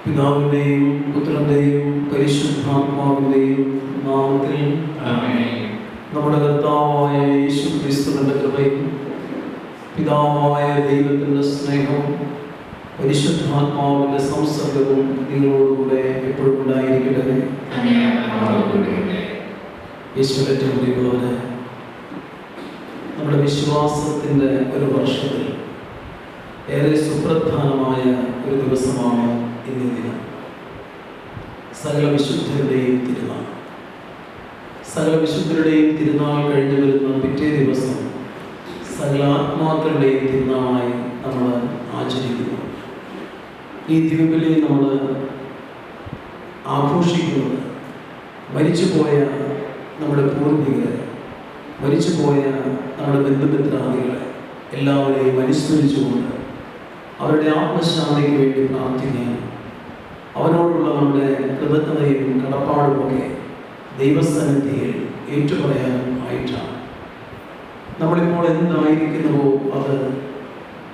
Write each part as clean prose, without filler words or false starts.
പിതാവിന്റെയും പുത്രന്റെയും പരിശുദ്ധാത്മാവിന്റെയും നാമത്തിൽ നമ്മുടെ കർത്താവായ യേശുക്രിസ്തുവിന്റെ കൃപയും പിതാവായ ദൈവത്തിന്റെ സ്നേഹവും പരിശുദ്ധാത്മാവിന്റെ സംസർഗവും നിങ്ങളോടുകൂടെ എപ്പോഴും ഉണ്ടായിരിക്കട്ടെ. യേശുവിന്റെ പ്രിയമുള്ളവരെ, നമ്മുടെ വിശ്വാസത്തിന്റെ ഒരു വർഷത്തിൽ ഏറെ സുപ്രധാനമായ ഒരു ദിവസമാണ് ഇന്നേ ദിനം. സകല വിശുദ്ധരുടെയും തിരുനാൾ. സകല വിശുദ്ധരുടെയും തിരുനാൾ കഴിഞ്ഞു വരുന്ന പിറ്റേ ദിവസം സകല ആത്മാക്കളുടെയും തിരുനാളായി നമ്മൾ ആചരിക്കുന്നു. ഈ ദിവ്യബലി നമ്മൾ ആഘോഷിക്കുന്നത് മരിച്ചുപോയ നമ്മുടെ പൂർവികരെ, മരിച്ചുപോയ നമ്മുടെ ബന്ധുമിത്രാദികളെ എല്ലാവരെയും അനുസ്മരിച്ചുകൊണ്ട് അവരുടെ ആത്മശാന്തിക്ക് വേണ്ടി പ്രാർത്ഥിക്കാൻ, അവരോടുള്ള നമ്മുടെ കൃതജ്ഞതയും കടപ്പാടുമൊക്കെ ദൈവസന്നിധിയിൽ ഏറ്റുപറയാനും ആയിട്ടാണ്. നമ്മളിപ്പോൾ എന്തായിരിക്കുന്നുവോ അത്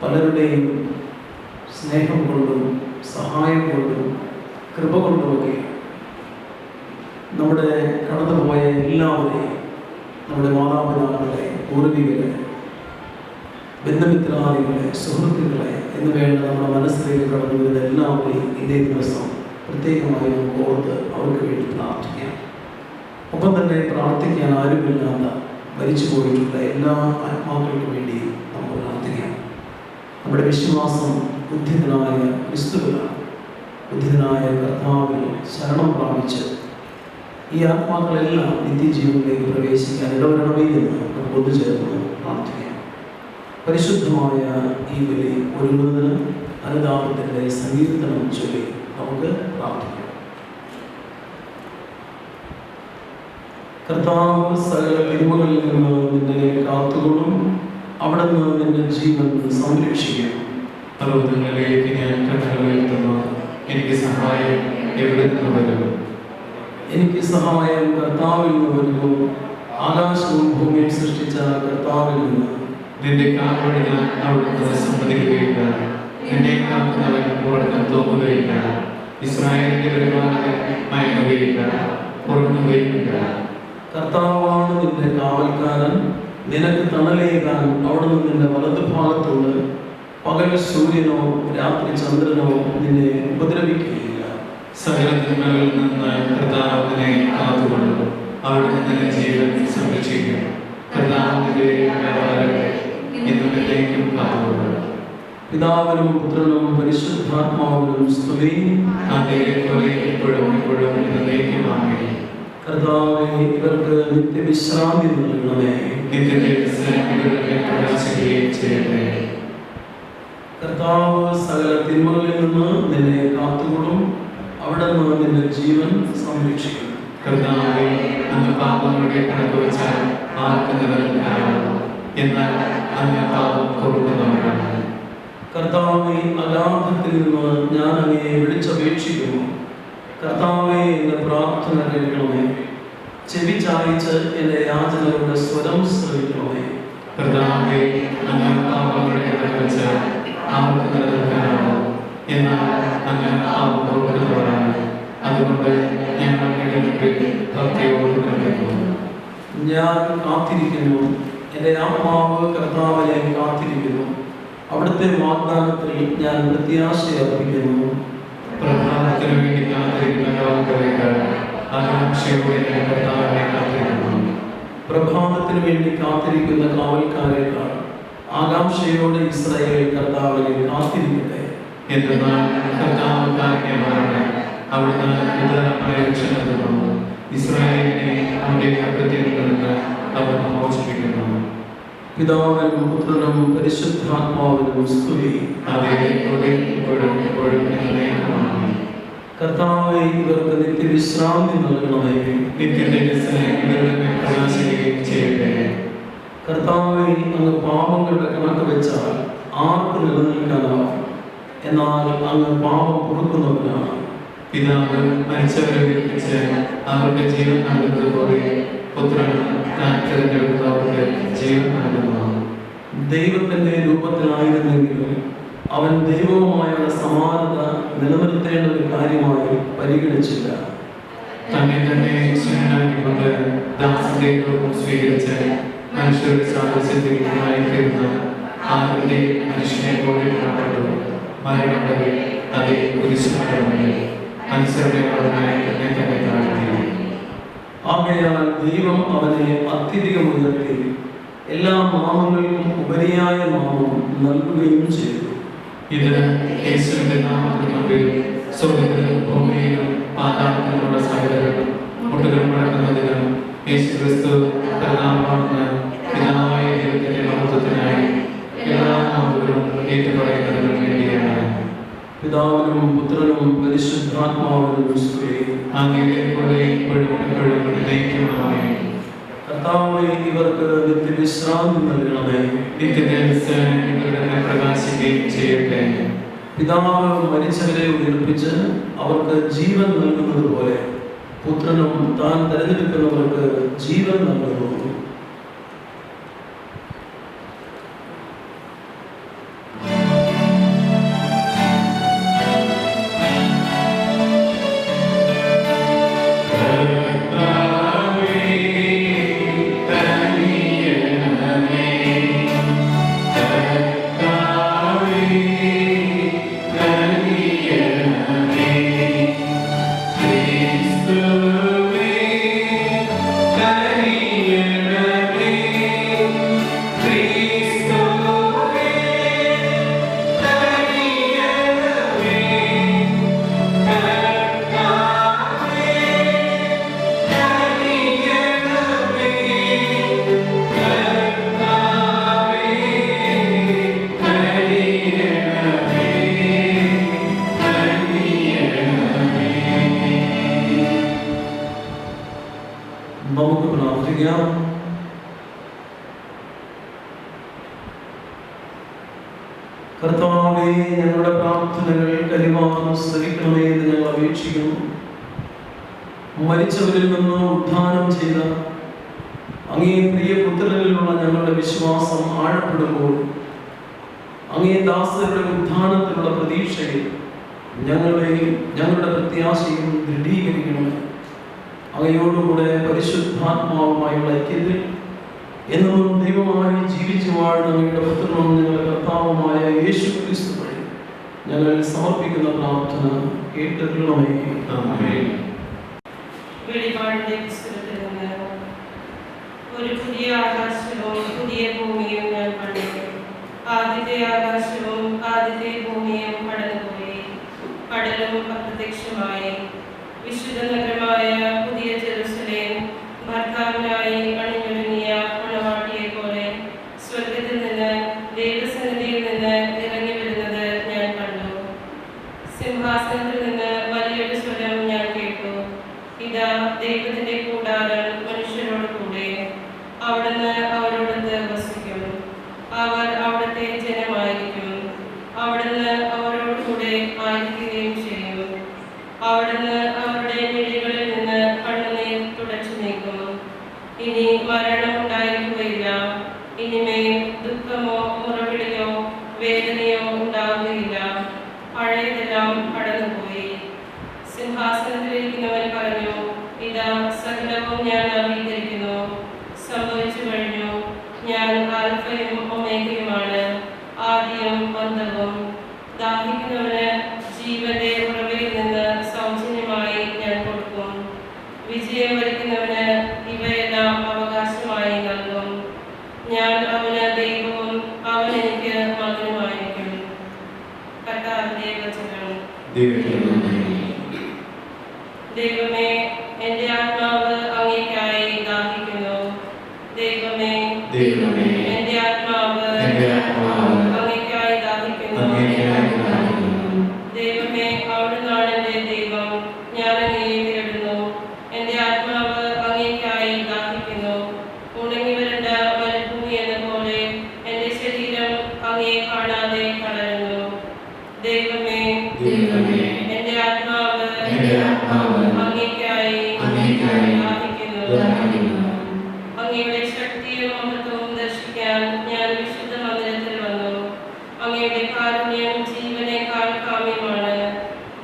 പലരുടെയും സ്നേഹം കൊണ്ടും സഹായം കൊണ്ടും കൃപ കൊണ്ടുമൊക്കെ നമ്മുടെ കടന്നുപോയ എല്ലാവരെയും, നമ്മുടെ മാതാപിതാക്കളെ, പൂർവികരെ, ബന്ധുമിത്രാദികളെ, സുഹൃത്തുക്കളെ എന്ന് വേണ്ട നമ്മുടെ മനസ്സിലേക്ക് കടന്നു വരുന്ന എല്ലാവരെയും ഇതേ ദിവസം പ്രത്യേകമായി നമുക്ക് ഓർത്ത് അവർക്ക് വേണ്ടി പ്രാർത്ഥിക്കാം. ഒപ്പം തന്നെ പ്രാർത്ഥിക്കാൻ ആരുമില്ലാത്ത മരിച്ചു പോയിട്ടുള്ള എല്ലാ ആത്മാക്കൾക്കും വേണ്ടി നമുക്ക് പ്രാർത്ഥിക്കാം. നമ്മുടെ വിശ്വാസം ബുദ്ധിതനായ ക്രിസ്തുവിലാണ്. ബുദ്ധിതനായ കർത്താവിൽ ശരണം പ്രാപിച്ച് ഈ ആത്മാക്കളെല്ലാം നിത്യജീവനിലേക്ക് പ്രവേശിക്കാൻ ഇടവരണമേ എന്ന് നമുക്ക് ഒന്നുചേർന്ന് പ്രാർത്ഥിക്കാം. പരിശുദ്ധമായ ഈ ബലി ഒരുങ്ങുന്നതിന് അനുതാപത്തിൻ്റെ സങ്കീർത്തനം ചൊല്ലി നമുക്ക് പ്രാർത്ഥിക്കാം. കർത്താവ് സകല തിന്മകളിൽ നിന്ന് നിന്നെ കാത്തുകൊള്ളും. അവിടെ നിന്ന് നിന്റെ ജീവൻ സംരക്ഷിക്കും. പർവ്വതങ്ങളിലേക്ക് ഞാൻ കണ്ണുകൾ ഉയർത്തുന്നു. എനിക്ക് സഹായം എവിടെ നിന്ന് വരും? എനിക്ക് സഹായം കർത്താവിൽ നിന്ന് വരുന്നു. ആകാശവും ഭൂമിയും സൃഷ്ടിച്ച കർത്താവിൽ നിന്ന്. നിന്റെ കാൽവഴികൾ അവിടുന്ന് സമ്മതിക്കുകയില്ല. എന്നെ കാക്കുന്നവൻ ഉറക്കം തോന്നുകയില്ല. ഇസ്രായേലിന്റെ പരിപാലകൻ മയങ്ങുകയില്ല, ഉറങ്ങുകയുമില്ല. കർത്താവാണ് നിന്റെ കാവൽക്കാരൻ, നിനക്ക് തണലേകാൻ അവിടുന്ന് നിന്റെ വലതുഭാഗത്തുണ്ട്. പകൽ സൂര്യനോ രാത്രി ചന്ദ്രനോ നിന്നെ ഉപദ്രവിക്കുകയില്ല. സകല തിന്മകളിൽ നിന്ന് കർത്താവിനെ കാത്തുകൊള്ളും. അവിടുന്ന് നിന്റെ ജീവൻ സംരക്ഷിക്കും. കർത്താവിന്റെ വ്യാപാരങ്ങളെ ഇന്നത്തേക്കും കാത്തുകൊള്ളും. പിതാവിനും പുത്രനും പരിശുദ്ധാത്മാവിനും സ്തുതി. അതേപോലെ ഇപ്പോഴും ഇപ്പോഴും എന്നേക്കും ആമേൻ. കർത്താവേ, ഇവർക്ക് നിത്യവിശ്രാന്തി നൽകണമേ. പ്രകാശിക്കുകയും ചെയ്യട്ടെ. കർത്താവ് സകല തിന്മകളിൽ നിന്ന് നിന്നെ കാത്തുകൊള്ളും. അവിടെ നിന്ന് നിന്റെ ജീവൻ സംരക്ഷിക്കും. കർത്താവേ, അങ്ങ് പാപങ്ങളുടെ കണക്ക് വെച്ചാൽ ആർക്ക് നിലനിൽക്കാനാകും? എന്നാൽ അങ്ങ് പാപം കൊടുക്കുന്നവരാണ്. കർത്താവേ, അഗാധത്തിൽ നിന്ന് ഞാൻ അങ്ങയെ വിളിച്ചപേക്ഷിക്കുന്നു. കർത്താവേ, എന്റെ പ്രാർത്ഥന കേൾക്കണമേ. ചെവി ചായിച്ച് എന്റെ യാചനകളുടെ സ്വരം ശ്രവിക്കണമേ. കർത്താവേ, അങ്ങ് പാപങ്ങളുടെ കണക്ക് വെച്ചാൽ ആർക്ക് നിലനിൽക്കാനാകും? എന്നാൽ അങ്ങ് പാപം കൊടുക്കുന്നവരാണ്. അതുകൊണ്ട് ഞങ്ങൾ ഭക്തിയോട് കണ്ടിരിക്കുന്നു. ഞാൻ കാത്തിരിക്കുന്നു. എൻ്റെ ആത്മാവ് കർത്താവിനെ കാത്തിരിക്കുന്നു. അവിടുത്തെ വാഗ്ദാനത്തിൽ ഞാൻ പ്രത്യാശയർപ്പിക്കുന്നു. പ്രഭാതത്തിനു വേണ്ടി കാത്തിരിക്കുന്ന ആകാംക്ഷയോടെ കർത്താവിനെ കാത്തിരിക്കുന്നു. പ്രഭാതത്തിനു വേണ്ടി കാത്തിരിക്കുന്ന കാവൽക്കാരേക്കാൾ ആകാംക്ഷയോടെ ഇസ്രായേൽ കർത്താവിനെ കാത്തിരിക്കട്ടെ. എന്തെന്നാൽ കർത്താവ് കാരുണ്യമാണ്. അവിടുന്ന് ഉദാരമായ രക്ഷ നൽകുന്നു. ഇസ്രായേലിനെ അവന്റെ അകൃത്യത്തിൽ നിന്ന് അവർ മോചിപ്പിക്കുന്നു. പിതാവിനും പുത്രനും പരിശുദ്ധാത്മാവിനും സ്തുതി. അതേപോലെ ഇപ്പോഴും ഇപ്പോഴും എന്നേക്കും ആമേൻ. കർത്താവേ, ഇവർക്ക് നിത്യവിശ്രാന്തി നൽകണമേ. നിത്യതേജസ്സ് ഇവരുടെ മേൽ പ്രകാശിക്കുകയും ചെയ്യട്ടെ. കർത്താവേ, അങ്ങ് പാപങ്ങളുടെ കണക്ക് വെച്ചാൽ ആർക്ക് നിലനിൽക്കാനാവും? എന്നാൽ അങ്ങ് പാപം പൊറുക്കുന്നവനാണ്. പിതാവ് മരിച്ചവരെ ഉയർപ്പിച്ച് അവരുടെ ജീവൻ നൽകുന്നത് പോലെ പുത്രൻ താൻ തിരഞ്ഞെടുക്കുന്നവർക്ക് ജീവൻ നൽകുന്നു. ദൈവത്തിന്റെ രൂപത്തിലായിരുന്നെങ്കിലും അവൻ ദൈവവുമായുള്ള സമാനത നിലനിർത്തേണ്ട ഒരു കാര്യമായി പരിഗണിച്ചില്ല. തന്നെ തന്നെ ശൂന്യനാക്കിക്കൊണ്ട് ദാസന്റെ രൂപം സ്വീകരിച്ച് മനുഷ്യരുടെ സാദൃശ്യത്തിൽ ആയിത്തീർന്ന ആരുടെ മനുഷ്യനെ പോലെ കാണപ്പെട്ടു. മരണം വരെ അതേ കുരിശുമരണമേ അനുസരണയോടായി തന്നെ തന്നെ താഴ്ത്തി. ആകയാൽ ദൈവം അവനെ അത്യധികം ഉയർത്തി എല്ലാ നാമങ്ങൾക്കും ഉപരിയായ നാമം നൽകുകയും ചെയ്തു. ഇത് യേശുവിന്റെ നാമത്തിന് മുമ്പിൽ സ്വർഗ്ഗത്തിലും ഭൂമിയിലും പാതാളത്തിലുള്ള സകലരും മുട്ടുകൾ മുടക്കുന്നതിനും യേശുക്രിസ്തു പ്രധാനമാണെന്ന് പിതാവായ ദൈവത്തിന്റെ മഹത്വത്തിനായി എല്ലാ നാമങ്ങളും ഏറ്റുപറയുന്നതിനും വേണ്ടിയാണ്. പിതാവിനും പുത്രനും പരിശുദ്ധാത്മാവിനും സ്തുതി. അങ്ങേപോലെ ഇപ്പോഴും എപ്പോഴും എന്നേക്കും ആമേൻ. കർത്താവേ, ഇവർക്ക് നിത്യവിശ്രാന്തി നൽകണമേ. നിത്യതേജസ്സ് ഇവരുടെ മേൽ പ്രകാശിക്കുകയും ചെയ്യട്ടെ. പിതാവ് മരിച്ചവരെ ഉയർപ്പിച്ച് അവർക്ക് ജീവൻ നൽകുന്നത് പോലെ പുത്രനും താൻ തെരഞ്ഞെടുക്കുന്നവർക്ക് ജീവൻ നൽകുന്നു. നമുക്ക് പ്രാർത്ഥിക്കാം. കർത്താവേ, ഞങ്ങളുടെ പ്രാർത്ഥനകൾ കനിവാർന്ന് ശ്രവിക്കണമേ എന്ന് ഞങ്ങൾ അപേക്ഷിക്കുന്നു. മരിച്ചവരിൽ നിന്ന് ഉത്ഥാനം ചെയ്ത അങ്ങേ പ്രിയ പുത്രനിലുള്ള ഞങ്ങളുടെ വിശ്വാസം ആഴപ്പെടുമ്പോൾ അങ്ങേ ദാസരുടെ ഉത്ഥാനത്തിനുള്ള പ്രതീക്ഷയിൽ ഞങ്ങളെയും ഞങ്ങളുടെ പ്രത്യാശയും ദൃഢീകരിക്കണമേ. അങ്ങയോടുകൂടെ പരിശുദ്ധാത്മാവുമായുള്ള ഐക്യത്തിൽ എന്നും ദൈവമായി ജീവിച്ചു വാഴുന്ന അങ്ങയുടെ പുത്രനും ഞങ്ങളുടെ കർത്താവുമായ യേശു ക്രിസ്തു വഴി ഞങ്ങൾ സമർപ്പിക്കുന്ന പ്രാർത്ഥന കേട്ടിട്ടുള്ളമേ. വെളിപാടിന്റെ പുസ്തകത്തിൽ നിന്ന് ഒരു പുതിയ ആകാശവും പുതിയ ഭൂമിയും ഞാൻ കണ്ടു. ആദ്യത്തെ ആകാശവും ആദ്യത്തെ ഭൂമിയും കടന്നുപോയി, കടലും അപ്രത്യക്ഷമായി. വിശുദ്ധ നഗരമായ പുതിയ ജെറുസലേം ഭർത്താവിനായി അണിഞ്ഞൊരുങ്ങിയ മണവാട്ടിയെ പോലെ സ്വർഗത്തിൽ നിന്ന് ദൈവസന്നിധിയിൽ നിന്ന് ഇറങ്ങി വരുന്നത് ഞാൻ കണ്ടു. സിംഹാസനത്തിൽ നിന്ന് വലിയൊരു സ്വരം ഞാൻ കേട്ടു. ഇതാ ദൈവത്തിന്റെ കൂടാരം മനുഷ്യരോട് കൂടെ, അവിടുന്ന് അവരോടൊത്ത് വസിക്കും. അവർ അവിടുത്തെ ജനമായിരിക്കും. അവിടുന്ന് അവരോട് കൂടെ ആയിരിക്കുകയും ചെയ്യും. അവിടുന്ന് അവരുടെ മിഴികളിൽ നിന്ന് കണ്ണുനീർ തുടച്ചു നീക്കും. ഇനി മരണം ഉണ്ടായിരിക്കുകയില്ല. ഇനിമേൽ ദുഃഖമോ മുറവിളിയോ വേദനയോ ഉണ്ടാവുകയില്ല. പഴയതെല്ലാം കടന്നുപോയി. സിംഹാസനത്തിലിരിക്കുന്നവൻ പറഞ്ഞു, ഇതാ സകലവും ഞാൻ നവീകരിക്കുന്നു. സംഭവിച്ചു കഴിഞ്ഞു. ഞാൻ ആൽഫയും ഒമേഗയുമാണ്, ആദിയും അന്തവും. ദാഹിക്കുന്നവന് ജീവന്റെ ഉറവയിൽ നിന്ന് സൗജന്യമായി ഞാൻ കൊടുക്കും. വിജയം വരിക്കുന്നവന് ഇവയെല്ലാം അവകാശമായി നൽകും. ഞാൻ അവന് ദൈവവും അവൻ എനിക്ക് മകനുമായിരിക്കും. കർത്താവിന്റെ വചനം. ദൈവമേ, എൻ്റെ ആത്മാവ് അങ്ങേയ്ക്കായി ദാഹിക്കുന്നു. ദൈവമേ, എൻ്റെ ആത്മാവ് അങ്ങേയ്ക്കായി ദാഹിക്കുന്നു. ദൈവമേ, അവിടുന്നാണ് എൻ്റെ ദൈവം. ഞാൻ അങ്ങയെ തേടുന്നു. എൻ്റെ ആത്മാവ് അങ്ങേയ്ക്കായി ദാഹിക്കുന്നു. ഉണങ്ങി വരേണ്ട മരുഭൂമി എന്ന പോലെ എൻ്റെ ശരീരം അങ്ങയെ കാണാതെ തളരുന്നു. ദൈവമേ, എൻ്റെ ആത്മാവ് അങ്ങേയ്ക്കായി ദാഹിക്കുന്നു. അങ്ങയുടെ ശക്തിയും മഹത്വവും ദർശിക്കാൻ ഞാൻ വിശുദ്ധ മന്ദിരത്തിൽ വന്നു. അങ്ങയുടെ കാരുണ്യം ജീവനേക്കാൾ കാമ്യമാണ്.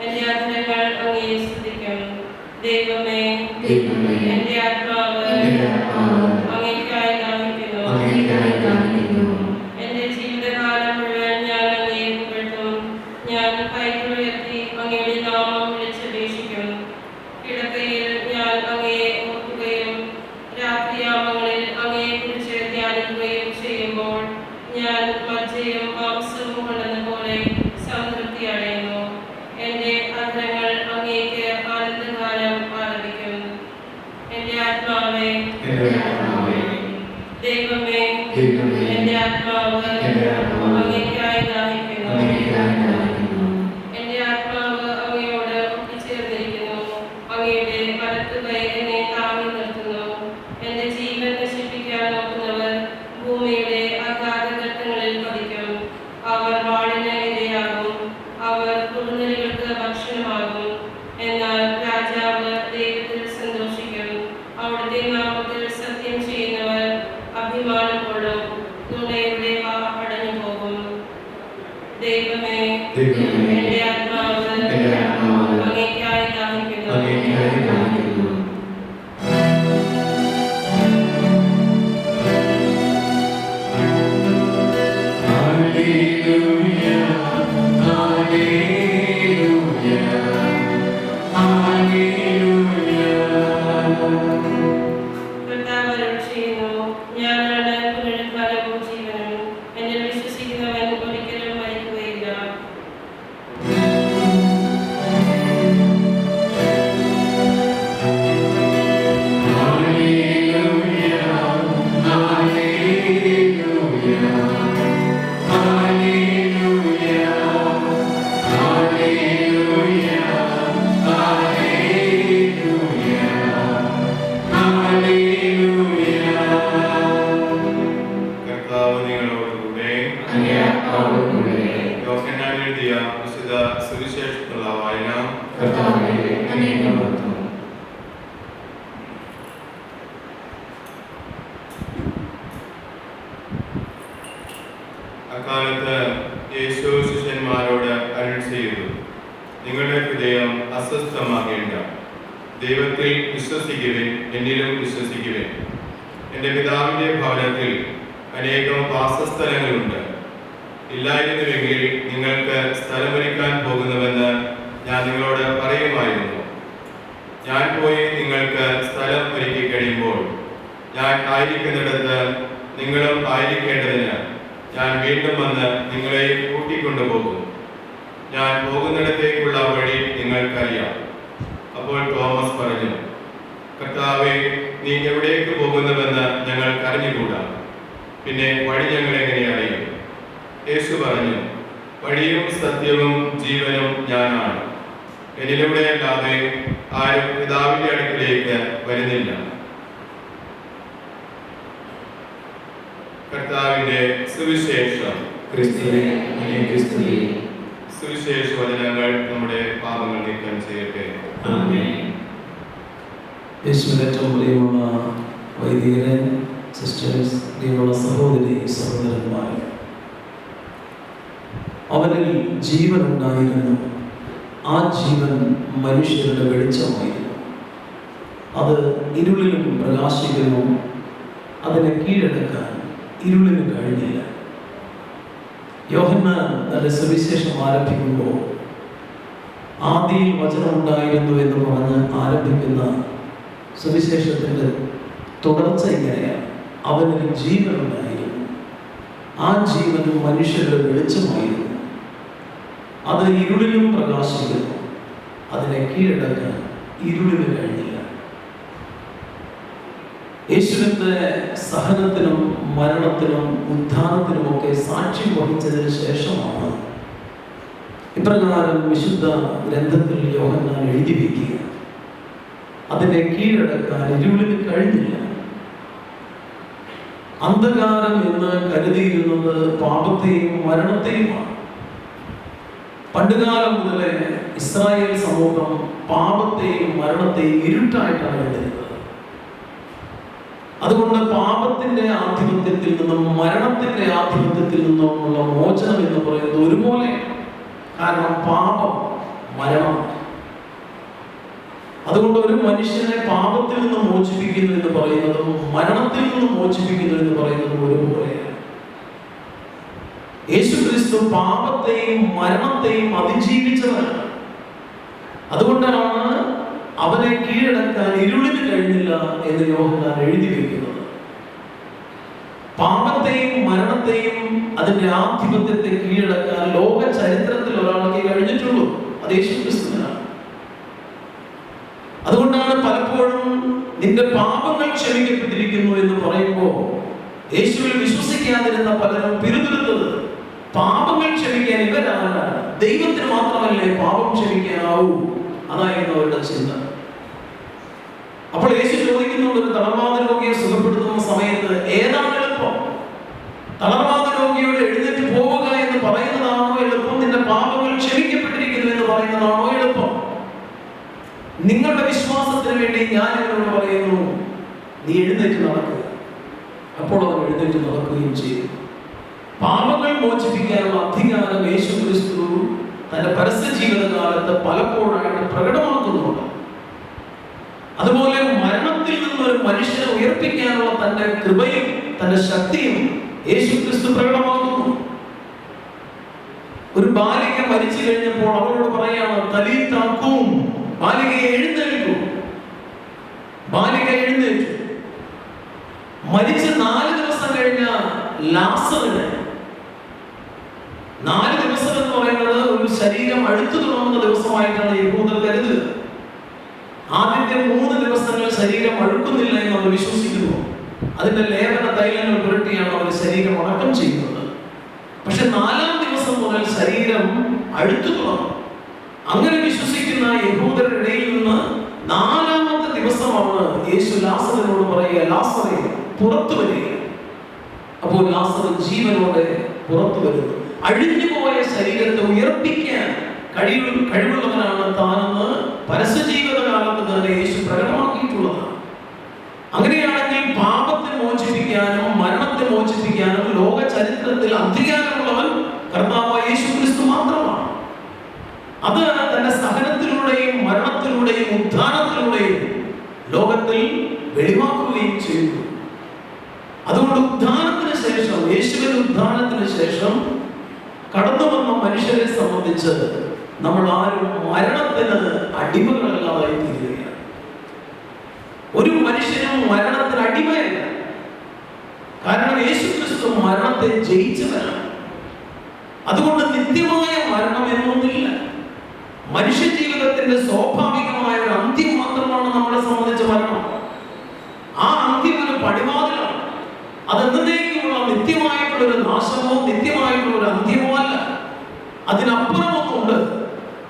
എൻ്റെ അധരങ്ങൾ അങ്ങയെ സ്തുതിക്കും. ദൈവമേ, എൻ്റെ ആത്മാവ് അങ്ങേയ്ക്കായി ദാഹിക്കുന്നു. എൻ്റെ ജീവിതകാലം മുഴുവൻ ഞാൻ അങ്ങയെ പുകഴ്ത്തും. ഞാൻ കൈകൾ ഉയർത്തി അങ്ങയുടെ നാമം വിളിച്ചപേക്ഷിക്കും. കിടക്കയിൽ ഞാൻ അങ്ങയെ ഓർക്കുകയും രാത്രിയാമങ്ങളിൽ അങ്ങയെക്കുറിച്ച് ധ്യാനിക്കുകയും ചെയ്യുമ്പോൾ ഞാൻ മജ്ജയും മാംസവും കൊണ്ടെന്ന പോലെ സംതൃപ്തി അടയുന്നു. എൻ്റെ അധരങ്ങൾ അങ്ങേക്ക് ആനന്ദഗാനം ആലപിക്കും. എൻ്റെ ആത്മാവേ, ദൈവമേ, എൻ്റെ ആത്മാവ് അങ്ങേയ്ക്കായി ദാഹിക്കുന്നു. എൻ്റെ ആത്മാവ് അങ്ങയോട് ഒട്ടിച്ചേർന്നിരിക്കുന്നു. അങ്ങയുടെ വലത്തുകൈ എന്നെ താങ്ങി നിർത്തുന്നു. എൻ്റെ ജീവൻ നശിപ്പിക്കാൻ നോക്കുന്നവർ ഭൂമിയുടെ അഗാധഘട്ടങ്ങളിൽ പതിക്കും. അവർ വാളിന് ഇരയാകും. അവർ കൊടുനരികൾക്ക് ഭക്ഷണമാകും. എന്നാൽ രാജാവ് ദൈവത്തിൽ സന്തോഷിക്കും. അവിടുത്തെ നാമത്തിൽ സത്യം ചെയ്യുന്നവർ അഭിമാനം കൊള്ളും. നുണയുടെ വാ അടഞ്ഞു പോകും. ദൈവമേ, എൻ്റെ ആത്മാവ് അങ്ങേയ്ക്കായി ദാഹിക്കുന്നു. കർത്താവ് അരുളി ചെയ്യുന്നു, ഞാനാണ് പുനരുത്ഥാനവും ജീവനും. എന്നിൽ വിശ്വസിക്കുന്നവൻ ഒരിക്കലും മരിക്കുകയില്ല. കർത്താവ് നിങ്ങളോടുകൂടെ. യോഹന്നാൻ എഴുതിയ വിശുദ്ധ സുവിശേഷത്തിലുള്ള വായന. അക്കാലത്ത് യേശു ശിഷ്യന്മാരോട് അരുൾ ചെയ്തു, നിങ്ങളുടെ ഹൃദയം അസ്വസ്ഥമാകേണ്ട. ദൈവത്തിൽ വിശ്വസിക്കുവിൻ, എന്നിലും വിശ്വസിക്കുവിൻ. എൻ്റെ പിതാവിൻ്റെ ഭവനത്തിൽ അനേകം വാസസ്ഥലങ്ങളുണ്ട്. ഇല്ലായിരുന്നുവെങ്കിൽ നിങ്ങൾക്ക് സ്ഥലമൊരുക്കാൻ പോകുന്നുവെന്ന് ഞാൻ നിങ്ങളോട് പറയുമായിരുന്നു. ഞാൻ പോയി നിങ്ങൾക്ക് സ്ഥലം ഒരുക്കി കഴിയുമ്പോൾ ഞാൻ ആയിരിക്കുന്നിടത്ത് നിങ്ങളും ആയിരിക്കേണ്ടതിന് ഞാൻ വീണ്ടും വന്ന് നിങ്ങളെ കൂട്ടിക്കൊണ്ടുപോകും. ഞാൻ പോകുന്നിടത്തേക്കുള്ള വഴി നിങ്ങൾക്കറിയാം. അപ്പോൾ തോമസ് പറഞ്ഞു, കർത്താവേ, നീ എവിടേക്ക് പോകുന്നുവെന്ന് ഞങ്ങൾക്ക് അറിഞ്ഞുകൂടാ. പിന്നെ വഴി ഞങ്ങൾ എങ്ങനെ അറിയും? യേശു പറഞ്ഞു, വഴിയും സത്യവും ജീവനും ഞാനാണ്. എന്നിലൂടെ അല്ലാതെ ആരും പിതാവിന്റെ അടുക്കിലേക്ക് വരുന്നില്ല. കർത്താവിന്റെ സുവിശേഷം. ക്രിസ്തുവേ, ക്രിസ്തുവേ. സുവിശേഷ വചനങ്ങൾ നമ്മുടെ പാപങ്ങൾ നീക്കം ചെയ്യട്ടെ. ആമേൻ. യേശുവിന്റെ ഏറ്റവും പ്രിയമുള്ള വൈദികരെ, സിസ്റ്റേഴ്സ്, പ്രിയമുള്ള സഹോദരി സഹോദരന്മാരെ, അവനിൽ ജീവൻ ഉണ്ടായിരുന്നു. ആ ജീവൻ മനുഷ്യരുടെ വെളിച്ചമായിരുന്നു. അത് ഇരുളിലും പ്രകാശിക്കുന്നു. അതിനെ കീഴടക്കാൻ ഇരുളിന് കഴിഞ്ഞില്ല. യോഹന്നാൻ തന്റെ സുവിശേഷം ആരംഭിക്കുമ്പോൾ ആദിയിൽ വചനം ഉണ്ടായിരുന്നു എന്ന് പറഞ്ഞ് ആരംഭിക്കുന്ന സുവിശേഷത്തിൻ്റെ തുടർച്ച ഇങ്ങനെയാണ്: അവനിൽ ജീവൻ ഉണ്ടായിരുന്നു. ആ ജീവൻ മനുഷ്യരുടെ വെളിച്ചമായിരുന്നു. അത് ഇരുളിലും പ്രകാശിക്കുന്നു. അതിനെ കീഴടക്കാൻ ഇരുളിന് കഴിഞ്ഞില്ല. യേശുവിൻ്റെ സഹനത്തിനും മരണത്തിനും ഉത്ഥാനത്തിനുമൊക്കെ സാക്ഷ്യം വഹിച്ചതിന് ശേഷമാണ് ഇപ്രകാരം വിശുദ്ധ ഗ്രന്ഥത്തിൽ യോഹന്നാൻ എഴുതി വയ്ക്കുക: അതിനെ കീഴടക്കാൻ ഇരുളിന് കഴിഞ്ഞില്ല. അന്ധകാരം എന്ന് കരുതിയിരുന്നത് പാപത്തെയും മരണത്തെയുമാണ്. പണ്ടുകാലം മുതലേ ഇസ്രായേൽ സമൂഹം പാപത്തെയും മരണത്തെയും ഇരുട്ടായിട്ടാണ് കണ്ടിരുന്നത്. അതുകൊണ്ട് പാപത്തിന്റെ ആധിപത്യത്തിൽ നിന്നും മരണത്തിന്റെ ആധിപത്യത്തിൽ നിന്നുമുള്ള മോചനം എന്ന് പറയുന്നത് ഒരുപോലെ. കാരണം പാപം മരണമാണ്. അതുകൊണ്ട് ഒരു മനുഷ്യനെ പാപത്തിൽ നിന്ന് മോചിപ്പിക്കുന്നു എന്ന് പറയുന്നതും മരണത്തിൽ നിന്ന് മോചിപ്പിക്കുന്നു എന്ന് പറയുന്നതും ഒരുപോലെയാണ്. യേശുക്രിസ്തു പാപത്തെയും മരണത്തെയും അതിജീവിച്ചവനാണ്. അതുകൊണ്ടാണ് അവനെ കീഴടക്കാൻ ഇരുളിന് കഴിഞ്ഞില്ല എന്ന് യോഹന്നാൻ എഴുതി വയ്ക്കുന്നത്. പാപത്തെയും മരണത്തെയും അതിന്റെ ആധിപത്യത്തെ കീഴടക്കാൻ ലോക ചരിത്രത്തിൽ ഒരാൾക്ക് കഴിഞ്ഞിട്ടുള്ളൂ. അത് യേശുക്രിസ്തുവിനാണ്. അതുകൊണ്ടാണ് പലപ്പോഴും നിന്റെ പാപങ്ങൾ ക്ഷമിക്കപ്പെട്ടിരിക്കുന്നു എന്ന് പറയുമ്പോൾ യേശുവിൽ വിശ്വസിക്കാതിരുന്ന പലരും പിറുപിറുത്തത്, പാപങ്ങൾ ക്ഷമിക്കാൻ ഇവരാണ്, ദൈവത്തിന് മാത്രമല്ലേ പാപം ക്ഷമിക്കാനാവൂ, അതായിരുന്നു അവരുടെ ചിന്ത. അപ്പോൾ യേശു ചോദിക്കുന്നുണ്ട്, ഒരു തളർവാദ രോഗിയെ സുഖപ്പെടുത്തുന്ന സമയത്ത് ഏതാണ് എളുപ്പം? തളർവാദ രോഗിയോട് എഴുന്നേറ്റ് പോവുക എന്ന് പറയുന്നതാണോ എളുപ്പം? നിന്റെ പാപങ്ങൾ ക്ഷമിക്കപ്പെട്ടിരിക്കുന്നു എന്ന് പറയുന്നതാണോ എളുപ്പം? നിങ്ങളുടെ വിശ്വാസത്തിന് വേണ്ടി ഞാൻ ഇവരോട് പറയുന്നു, നീ എഴുന്നേറ്റ് നടക്കുക. അപ്പോൾ അവൻ എഴുന്നേറ്റ് നടക്കുകയും ചെയ്തു. പാപങ്ങൾ മോചിപ്പിക്കാനുള്ള അധികാരം യേശുക്രിസ്തു തന്റെ പരസ്യ ജീവിതകാലത്ത് പലപ്പോഴായിട്ട് പ്രകടമാക്കുന്നുണ്ട്. അതുപോലെ മരണത്തിൽ നിന്നൊരു മനുഷ്യനെ ഉയർപ്പിക്കാനുള്ള തന്റെ കൃപയും തന്റെ ശക്തിയും യേശുക്രിസ്തു പ്രകടമാക്കുന്നു. ഒരു ബാലിക മരിച്ചു കഴിഞ്ഞപ്പോൾ അവരോട് പറയാണ്, തലീതാ ഖൂം, ബാലികയെ എഴുന്നേൽക്കൂ. ബാലിക എഴുന്നേറ്റു. മരിച്ച് 4 ദിവസം കഴിഞ്ഞ ലാസറിനെ, 4 ദിവസം എന്ന് പറയുന്നത് ഒരു ശരീരം അഴുത്തു തുടങ്ങുന്ന ദിവസമായിട്ടാണ് യഹൂദർ കരുതുക. ആദ്യത്തെ 3 ദിവസങ്ങൾ ശരീരം അഴുക്കുന്നില്ല എന്ന് അവർ വിശ്വസിക്കുന്നു. അതിന്റെ ലേപന തൈലങ്ങൾ പുരട്ടിയാണ് അവർ ശരീരം അടക്കം ചെയ്യുന്നത്. പക്ഷെ 4-ാം ദിവസം മുതൽ ശരീരം അഴുത്തു തുടങ്ങും. അങ്ങനെ വിശ്വസിക്കുന്ന യഹൂദരുടെ ഇടയിൽ നിന്ന് 4-ാമത്തെ ദിവസമാണ് യേശു ലാസറിനോട് പറയുക, ലാസറേ പുറത്തു വരിക. അപ്പോൾ ലാസർ ജീവനോടെ പുറത്തു വരുന്നു. അഴിഞ്ഞുപോയ ശരീരത്തെ ഉയർപ്പിക്കാൻ കഴിവുള്ളവനാണ് താനെന്ന് പരസ്യ ജീവിതകാലത്ത് തന്നെ യേശു പ്രകടമാക്കിയിട്ടുള്ളതാണ്. അങ്ങനെയാണെങ്കിൽ പാപത്തെ മോചിപ്പിക്കാനും മരണത്തെ മോചിപ്പിക്കാനും ലോക ചരിത്രത്തിൽ അധികാരമുള്ളവൻ കർത്താവായ യേശുക്രിസ്തു മാത്രമാണ്. അത് തന്റെ സഹനത്തിലൂടെയും മരണത്തിലൂടെയും ഉത്ഥാനത്തിലൂടെയും ലോകത്തിൽ വെളിവാക്കുകയും ചെയ്തു. അതുകൊണ്ട് ഉത്ഥാനത്തിന് ശേഷം, യേശുവിന്റെ ഉത്ഥാനത്തിന് ശേഷം കടന്നു വന്ന മനുഷ്യരെ സംബന്ധിച്ച് നമ്മൾ ആരും മരണത്തിന് അടിമകളല്ലാതായി തീരുകയാണ്. ഒരു മനുഷ്യനും മരണത്തിന് അടിമയല്ല. കാരണം യേശുക്രിസ്തു മരണത്തെ ജയിച്ചവരാണ്. അതുകൊണ്ട് നിത്യമായ മരണം എന്നൊന്നില്ല. മനുഷ്യ ജീവിതത്തിന്റെ സ്വാഭാവികമായ ഒരു അന്ത്യം മാത്രമാണ് നമ്മളെ സംബന്ധിച്ച മരണം. ആ അന്ത്യം ഒരു പടിവാതിലാണ്. അതെന്നേക്കുമുള്ള നിത്യമായിട്ടുള്ള ഒരു നാശമോ നിത്യമായിട്ടുള്ള ഒരു അന്ത്യമോ അല്ല. അതിനപ്പുറമൊന്നുണ്ട്.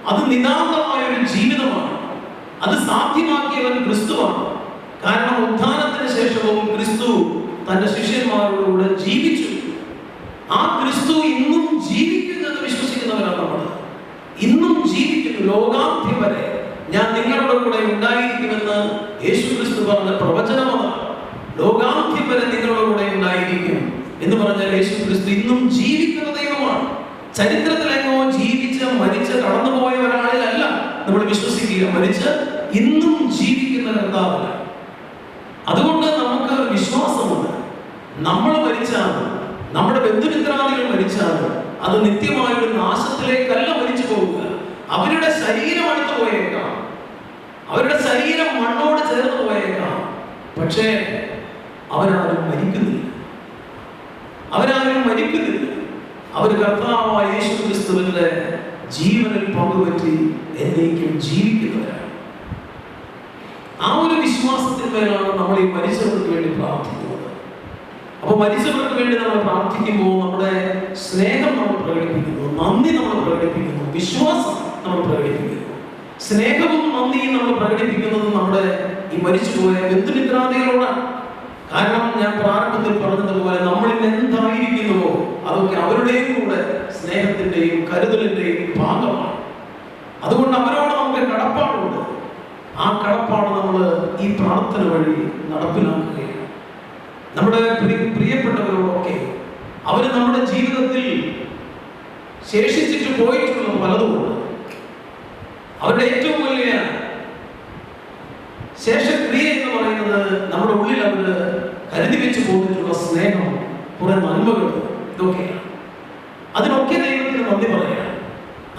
അത് നിതാന്തമായ ഒരു ജീവിതമാണ്. അത് സാധ്യമാക്കിയവൻ ക്രിസ്തുവാണ്. കാരണം ഉത്ഥാനത്തിന് ശേഷവും ക്രിസ്തു തന്റെ ശിഷ്യന്മാരോടുകൂടെ ജീവിച്ചു. ആ ക്രിസ്തു ഇന്നും ജീവിക്കുന്നത് വിശ്വസിക്കുന്നവരാണ് നമ്മൾ. ഇന്നും ജീവിക്കുന്നു. ലോകാന്ത്യം വരെ ഞാൻ നിങ്ങളുടെ കൂടെ ഉണ്ടായിരിക്കുമെന്ന് യേശു ക്രിസ്തു പറഞ്ഞ പ്രവചനമാണ്. ലോകാന്ത്യം വരെ നിങ്ങളുടെ കൂടെ ഉണ്ടായിരിക്കും എന്ന് പറഞ്ഞാൽ യേശു ക്രിസ്തു ഇന്നും ജീവിക്കുന്ന ദൈവമാണ്. ചരിത്രത്തിലെങ്ങോ ജീവിച്ച് മരിച്ച് കടന്നുപോയ ഒരാളിലല്ല നമ്മൾ വിശ്വസിക്കുക. മരിച്ച് ഇന്നും ജീവിക്കുന്ന കർത്താവല്ല. അതുകൊണ്ട് നമുക്ക് വിശ്വാസമുണ്ട്. നമ്മൾ മരിച്ചാൽ, നമ്മുടെ ബന്ധുമിത്രാദികൾ മരിച്ചാൽ അത് നിത്യമായ ഒരു നാശത്തിലേക്കല്ല മരിച്ചു പോവുക. അവരുടെ ശരീരം അടുത്ത് പോയേക്കാം, അവരുടെ ശരീരം മണ്ണോട് ചേർന്ന് പോയേക്കാം. പക്ഷേ അവരാരും മരിക്കുന്നില്ല. അവരാരും മരിക്കുന്നില്ല. അവർ കർത്താവായ യേശു ക്രിസ്തുവിന്റെ ജീവനിൽ പങ്കുപറ്റി എന്നേക്കും ജീവിക്കുന്നവരാണ്. ആ ഒരു വിശ്വാസത്തിന്മേലാണ് നമ്മൾ ഈ മരിച്ചവർക്ക് വേണ്ടി പ്രാർത്ഥിക്കുന്നത്. അപ്പൊ മരിച്ചവർക്ക് വേണ്ടി നമ്മൾ പ്രാർത്ഥിക്കുമ്പോൾ നമ്മുടെ സ്നേഹം നമ്മൾ പ്രകടിപ്പിക്കുന്നു, നന്ദി നമ്മൾ പ്രകടിപ്പിക്കുന്നു, വിശ്വാസം നമ്മൾ പ്രകടിപ്പിക്കുന്നു. സ്നേഹവും നന്ദിയും നമ്മൾ പ്രകടിപ്പിക്കുന്നത് നമ്മുടെ ഈ മരിച്ചുപോയ ബന്ധുമിത്രാദികളോടാണ്. കാരണം ഞാൻ പ്രാരംഭത്തിൽ പറഞ്ഞതുപോലെ നമ്മളിൽ എന്തായിരിക്കുന്നുവോ അതൊക്കെ അവരുടെയും കൂടെ സ്നേഹത്തിന്റെയും കരുതലിന്റെയും ഭാഗമാണ്. അതുകൊണ്ട് അവരോട് നമുക്ക് കടപ്പാടുണ്ട്. ആ കടപ്പാട് നമ്മൾ ഈ പ്രാർത്ഥന വഴി നടപ്പിലാക്കുകയാണ്. നമ്മുടെ പ്രിയപ്പെട്ടവരോടൊക്കെ അവർ നമ്മുടെ ജീവിതത്തിൽ ശേഷിച്ചിട്ട് പോയിട്ടുള്ള പലതുമുണ്ട്. അവരുടെ ഏറ്റവും വലിയ ശേഷക്രിയ എന്ന് പറയുന്നത് നമ്മുടെ ഉള്ളിൽ അവര് കരുതി വെച്ച് പോയിട്ടുള്ള സ്നേഹം, കുറെ നന്മകൾ, ഇതൊക്കെയാണ്. അതിനൊക്കെ ദൈവത്തിന് നന്ദി പറയാം.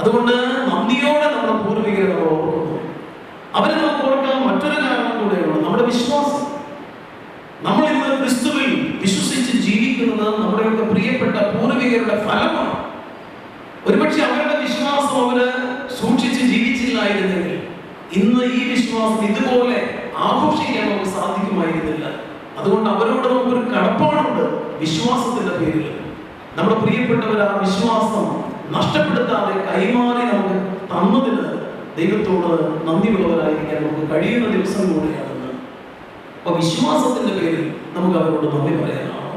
അതുകൊണ്ട് നന്ദിയോടെ നമ്മുടെ പൂർവികരെ നമ്മൾ ഓർക്കുന്നു. അവരെ നമുക്ക് ഓർക്കാൻ മറ്റൊരു കാരണം കൂടെയുള്ളൂ, നമ്മുടെ വിശ്വാസം. നമ്മൾ ഇന്ന് ക്രിസ്തുവിൽ വിശ്വസിച്ച് ജീവിക്കുന്നത് നമ്മുടെയൊക്കെ പ്രിയപ്പെട്ട പൂർവികരുടെ ഫലമാണ്. ഒരുപക്ഷെ അവരുടെ വിശ്വാസം അവര് സൂക്ഷിച്ച് ജീവിച്ചില്ലായിരുന്നെങ്കിൽ ഇന്ന് ഈ വിശ്വാസം ഇതുപോലെ ആഘോഷിക്കാൻ നമുക്ക് സാധിക്കുമായിരുന്നില്ല. അതുകൊണ്ട് അവരോട് നമുക്കൊരു കടപ്പാടുണ്ട്. വിശ്വാസത്തിന്റെ പേരിൽ നമ്മുടെ പ്രിയപ്പെട്ടവർ ആ വിശ്വാസം നഷ്ടപ്പെടുത്താതെ കൈമാറി നമുക്ക് തന്നതിന് ദൈവത്തോട് നന്ദിയുള്ളവരായിരിക്കാൻ നമുക്ക് കഴിയുന്ന ദിവസം കൂടെയാണെന്ന്. അപ്പൊ വിശ്വാസത്തിന്റെ പേരിൽ നമുക്ക് അവരോട് നന്ദി പറയാനാണ്.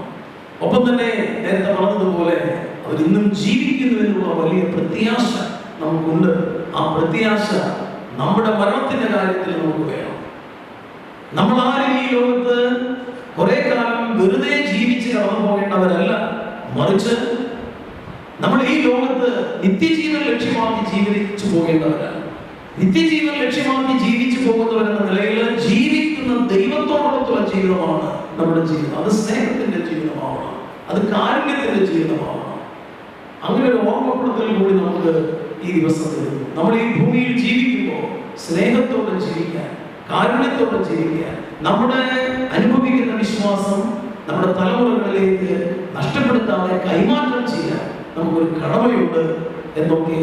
ഒപ്പം തന്നെ നേരത്തെ പറഞ്ഞതുപോലെ അവരിന്നും ജീവിക്കുന്നു എന്നുള്ള വലിയ പ്രത്യാശ നമുക്കുണ്ട്. ആ പ്രത്യാശ നമ്മുടെ മരണത്തിന്റെ കാര്യത്തിൽ നമുക്ക് വേണം. നമ്മൾ ആരും ഈ ലോകത്ത് കുറെ കാലം വെറുതെ ജീവിച്ച് കടന്നു പോകേണ്ടവരല്ല. മറിച്ച് നമ്മൾ ഈ ലോകത്ത് നിത്യജീവൻ ലക്ഷ്യമാക്കി ജീവിച്ചു പോകേണ്ടവരാണ്. നിത്യജീവൻ ലക്ഷ്യമാക്കി ജീവിച്ചു പോകുന്നവരെന്ന നിലയിൽ ജീവിക്കുന്ന ദൈവത്തോടൊത്തുള്ള ജീവിതമാണ് നമ്മുടെ ജീവിതം. അത് സ്നേഹത്തിന്റെ ജീവിതമാവണം, അത് കാരുണ്യത്തിന്റെ ജീവിതമാവണം. അങ്ങനെ ഒരു ഓർമ്മപ്പെടുത്തൽ കൂടി നമുക്ക് ഈ ദിവസത്തിൽ നമ്മൾ ഈ ഭൂമിയിൽ ജീവിക്കുമ്പോൾ സ്നേഹത്തോടെ ജീവിക്കാൻ, കാരുണ്യത്തോടെ ജീവിക്കാൻ, നമ്മുടെ അനുഭവിക്കുന്ന വിശ്വാസം നമ്മുടെ തലമുറകളിലേക്ക് നഷ്ടപ്പെടുത്താതെ കൈമാറ്റം ചെയ്യാൻ നമുക്കൊരു കടമയുണ്ട് എന്നൊക്കെ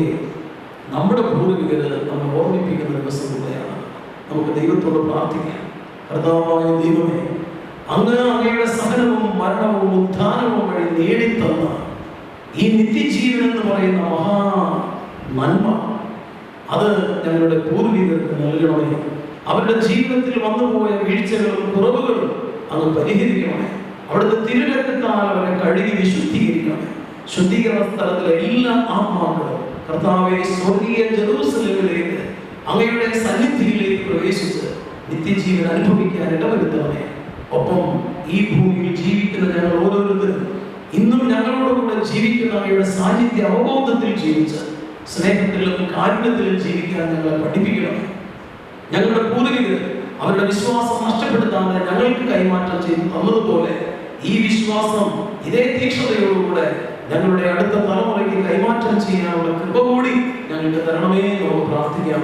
നമ്മുടെ പൂർവികര് നമ്മൾ ഓർമ്മിപ്പിക്കുന്ന ദിവസം കൂടെയാണ്. നമുക്ക് ദൈവത്തോട് പ്രാർത്ഥിക്കാം. കർത്താവായ ദൈവമേ, അങ്ങയുടെ സഹനവും മരണവും ഉത്ഥാനവും വഴി നേടിത്തന്ന ഈ നിത്യജീവൻ എന്ന് പറയുന്ന മഹാ നന്മ അത് ഞങ്ങളുടെ പൂർവികർക്ക് നൽകണമേ. അവരുടെ ജീവിതത്തിൽ വന്നുപോയ വീഴ്ചകളും കുറവുകളും അങ്ങ് പരിഹരിക്കണമേ. അവിടുത്തെ തിരുരക്തത്താൽ അവരെ കഴുകി വിശുദ്ധീകരിക്കണമേ. ശുദ്ധീകരണ സ്ഥലത്തിലെ എല്ലാ ആത്മാക്കളും കർത്താവെ സ്വർഗീയ ജെറൂസലേമിലേക്ക് അങ്ങയുടെ സന്നിധിയിലേക്ക് പ്രവേശിച്ച് നിത്യജീവൻ അനുഭവിക്കാൻ ഇടവരുത്തണമേ. ഒപ്പം ഈ ഭൂമിയിൽ ജീവിക്കുന്ന ഞങ്ങൾ ഓരോരുത്തരും ഇന്നും ഞങ്ങളോടുകൂടെ ജീവിക്കുന്ന അങ്ങയുടെ സാന്നിധ്യ അവബോധത്തിൽ ജീവിച്ച് സ്നേഹത്തിലും കാരുണ്യത്തിലും ജീവിക്കാൻ ഞങ്ങളെ പഠിപ്പിക്കണം. ഞങ്ങളുടെ പൂർവികർ അവരുടെ വിശ്വാസം നഷ്ടപ്പെടുത്താതെ ഞങ്ങൾക്ക് കൈമാറ്റം ചെയ്തു തന്നതുപോലെ ഈ വിശ്വാസം ഇതേ തീക്ഷ്ണതയോടുകൂടെ ഞങ്ങളുടെ അടുത്ത തലമുറയ്ക്ക് കൈമാറ്റം ചെയ്യാനുള്ള കൃപ കൂടി ഞങ്ങൾക്ക് തരണമേ. നമുക്ക് പ്രാർത്ഥിക്കാം.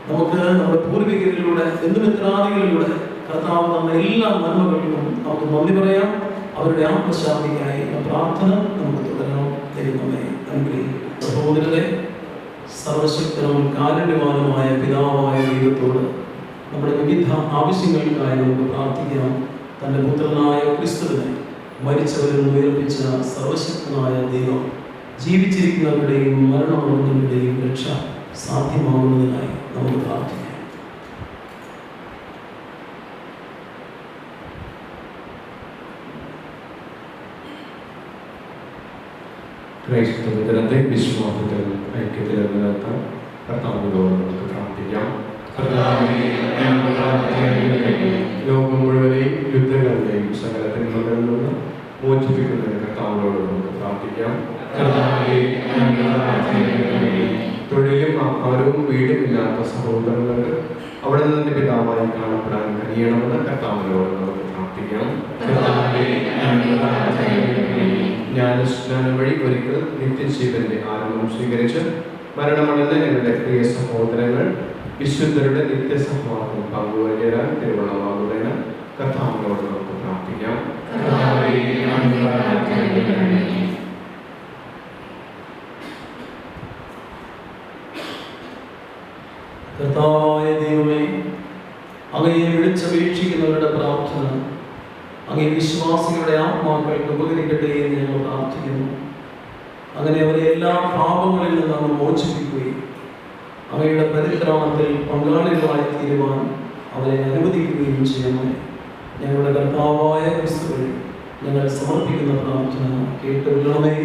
നമുക്ക് നമ്മുടെ പൂർവികരിലൂടെ ബന്ധുമിത്രാദികളിലൂടെ കർത്താവ് തന്ന എല്ലാ നന്മകൾക്കും നമുക്ക് നന്ദി പറയാം. അവരുടെ ആത്മശാന്തിക്കായി പ്രാർത്ഥന നമുക്ക് തുടരണം. ദൈവമേ അനുഗ്രഹിക്കും. സഹോദരരെ, സർവശക്തനും കാരുണ്യവാനുമായ പിതാവായ ദൈവത്തോട് നമ്മുടെ വിവിധ ആവശ്യങ്ങൾക്കായി നമുക്ക് പ്രാർത്ഥിക്കാം. തൻ്റെ പുത്രനായ ക്രിസ്തുവിനെ മരിച്ചവരിൽ നിന്ന് ഉയർപ്പിച്ച സർവശക്തനായ ദൈവം ജീവിച്ചിരിക്കുന്നവരുടെയും മരണമടഞ്ഞവരുടെയും രക്ഷ സാധ്യമാകുന്നതിനായി നമുക്ക് പ്രാർത്ഥിക്കാം. ക്രൈസ്തവജനത്തെ വിശ്വാസത്തിൽ ഐക്യത്തിൽ നിലനിർത്താൻ കർത്താവിനോട് നമുക്ക് പ്രാർത്ഥിക്കാം. ലോകം മുഴുവനെയും യുദ്ധങ്ങളുടെയും സകല തിന്മകളിൽ നിന്ന് മോചിപ്പിക്കുന്നതിന് കർത്താവിനോട് നമുക്ക് പ്രാർത്ഥിക്കാം. തൊഴിലും ആഹാരവും വീടുമില്ലാത്ത സഹോദരങ്ങൾക്ക് അവിടെ നിന്ന് പിതാവായി കാണപ്പെടാൻ കഴിയണമെന്ന് കർത്താവിനോട് നമുക്ക് പ്രാർത്ഥിക്കാം. ജ്ഞാനസ്നാനം വഴി ഒരിക്കൽ നിത്യജീവന്റെ ആരംഭം സ്വീകരിച്ച് മരണമടഞ്ഞ ഞങ്ങളുടെ പ്രിയ സഹോദരങ്ങൾ വിശുദ്ധരുടെ നിത്യസഹവാസം പങ്കുവയ്ക്കാൻ തിരുവള്ളമാകുന്നതിന് കർത്താവിനോട് നമുക്ക് പ്രാർത്ഥിക്കാം. കർത്താവായ ദൈവമേ, അങ്ങയെ വിളിച്ചപേക്ഷിക്കുന്നവരുടെ പ്രാർത്ഥന അങ്ങേ വിശ്വാസികളുടെ ആത്മാക്കൾക്ക് ഉപകരിക്കട്ടെ എന്ന് ഞങ്ങൾ പ്രാർത്ഥിക്കുന്നു. അങ്ങനെ അവരെ എല്ലാ പാപങ്ങളിൽ നിന്ന് അങ്ങ് മോചിപ്പിക്കുകയും അങ്ങയുടെ പരിക്രമത്തിൽ പങ്കാളികളായി തീരുവാൻ അവരെ അനുവദിക്കുകയും ചെയ്യണമേ. ഞങ്ങളുടെ കർത്താവായ ക്രിസ്തുവിൽ ഞങ്ങൾ സമർപ്പിക്കുന്ന പ്രാർത്ഥന കേട്ടുകൊള്ളണമേ.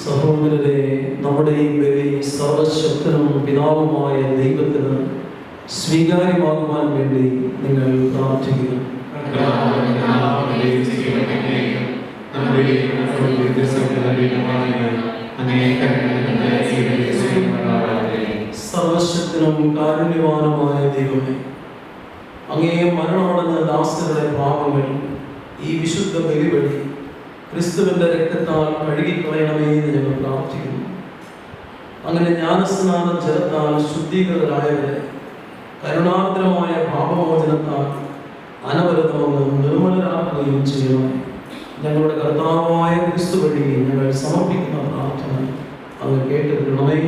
സഹോദരരെ, നമ്മുടെ ഈ ബലി സർവശക്തനും പിതാവുമായ ദൈവത്തിന് സ്വീകാര്യമാകുവാൻ വേണ്ടി നിങ്ങൾ പ്രാർത്ഥിക്കുക. സർവ സർവശക്തനും കാരുണ്യവാനുമായ ദൈവമേ, അങ്ങേ മരണമടഞ്ഞ ദാസരുടെ പാപങ്ങൾ ഈ വിശുദ്ധ ബലിവഴി ക്രിസ്തുവിന്റെ രക്തത്താൽ കഴുകിക്കളയണമേ എന്ന് ഞങ്ങൾ പ്രാർത്ഥിക്കുന്നു. അങ്ങനെ ജ്ഞാനസ്നാന ജലത്താൽ ശുദ്ധീകൃതരായവരെ കരുണാർദ്രമായ പാപമോചനത്താൽ അനവരതമങ്ങ് നിർമ്മലരാക്കുകയും ചെയ്യണമേ. ഞങ്ങളുടെ കർത്താവായ ക്രിസ്തു വഴി ഞങ്ങൾ സമർപ്പിക്കുന്ന പ്രാർത്ഥന അങ്ങ് കേട്ടിരിക്കണമേ.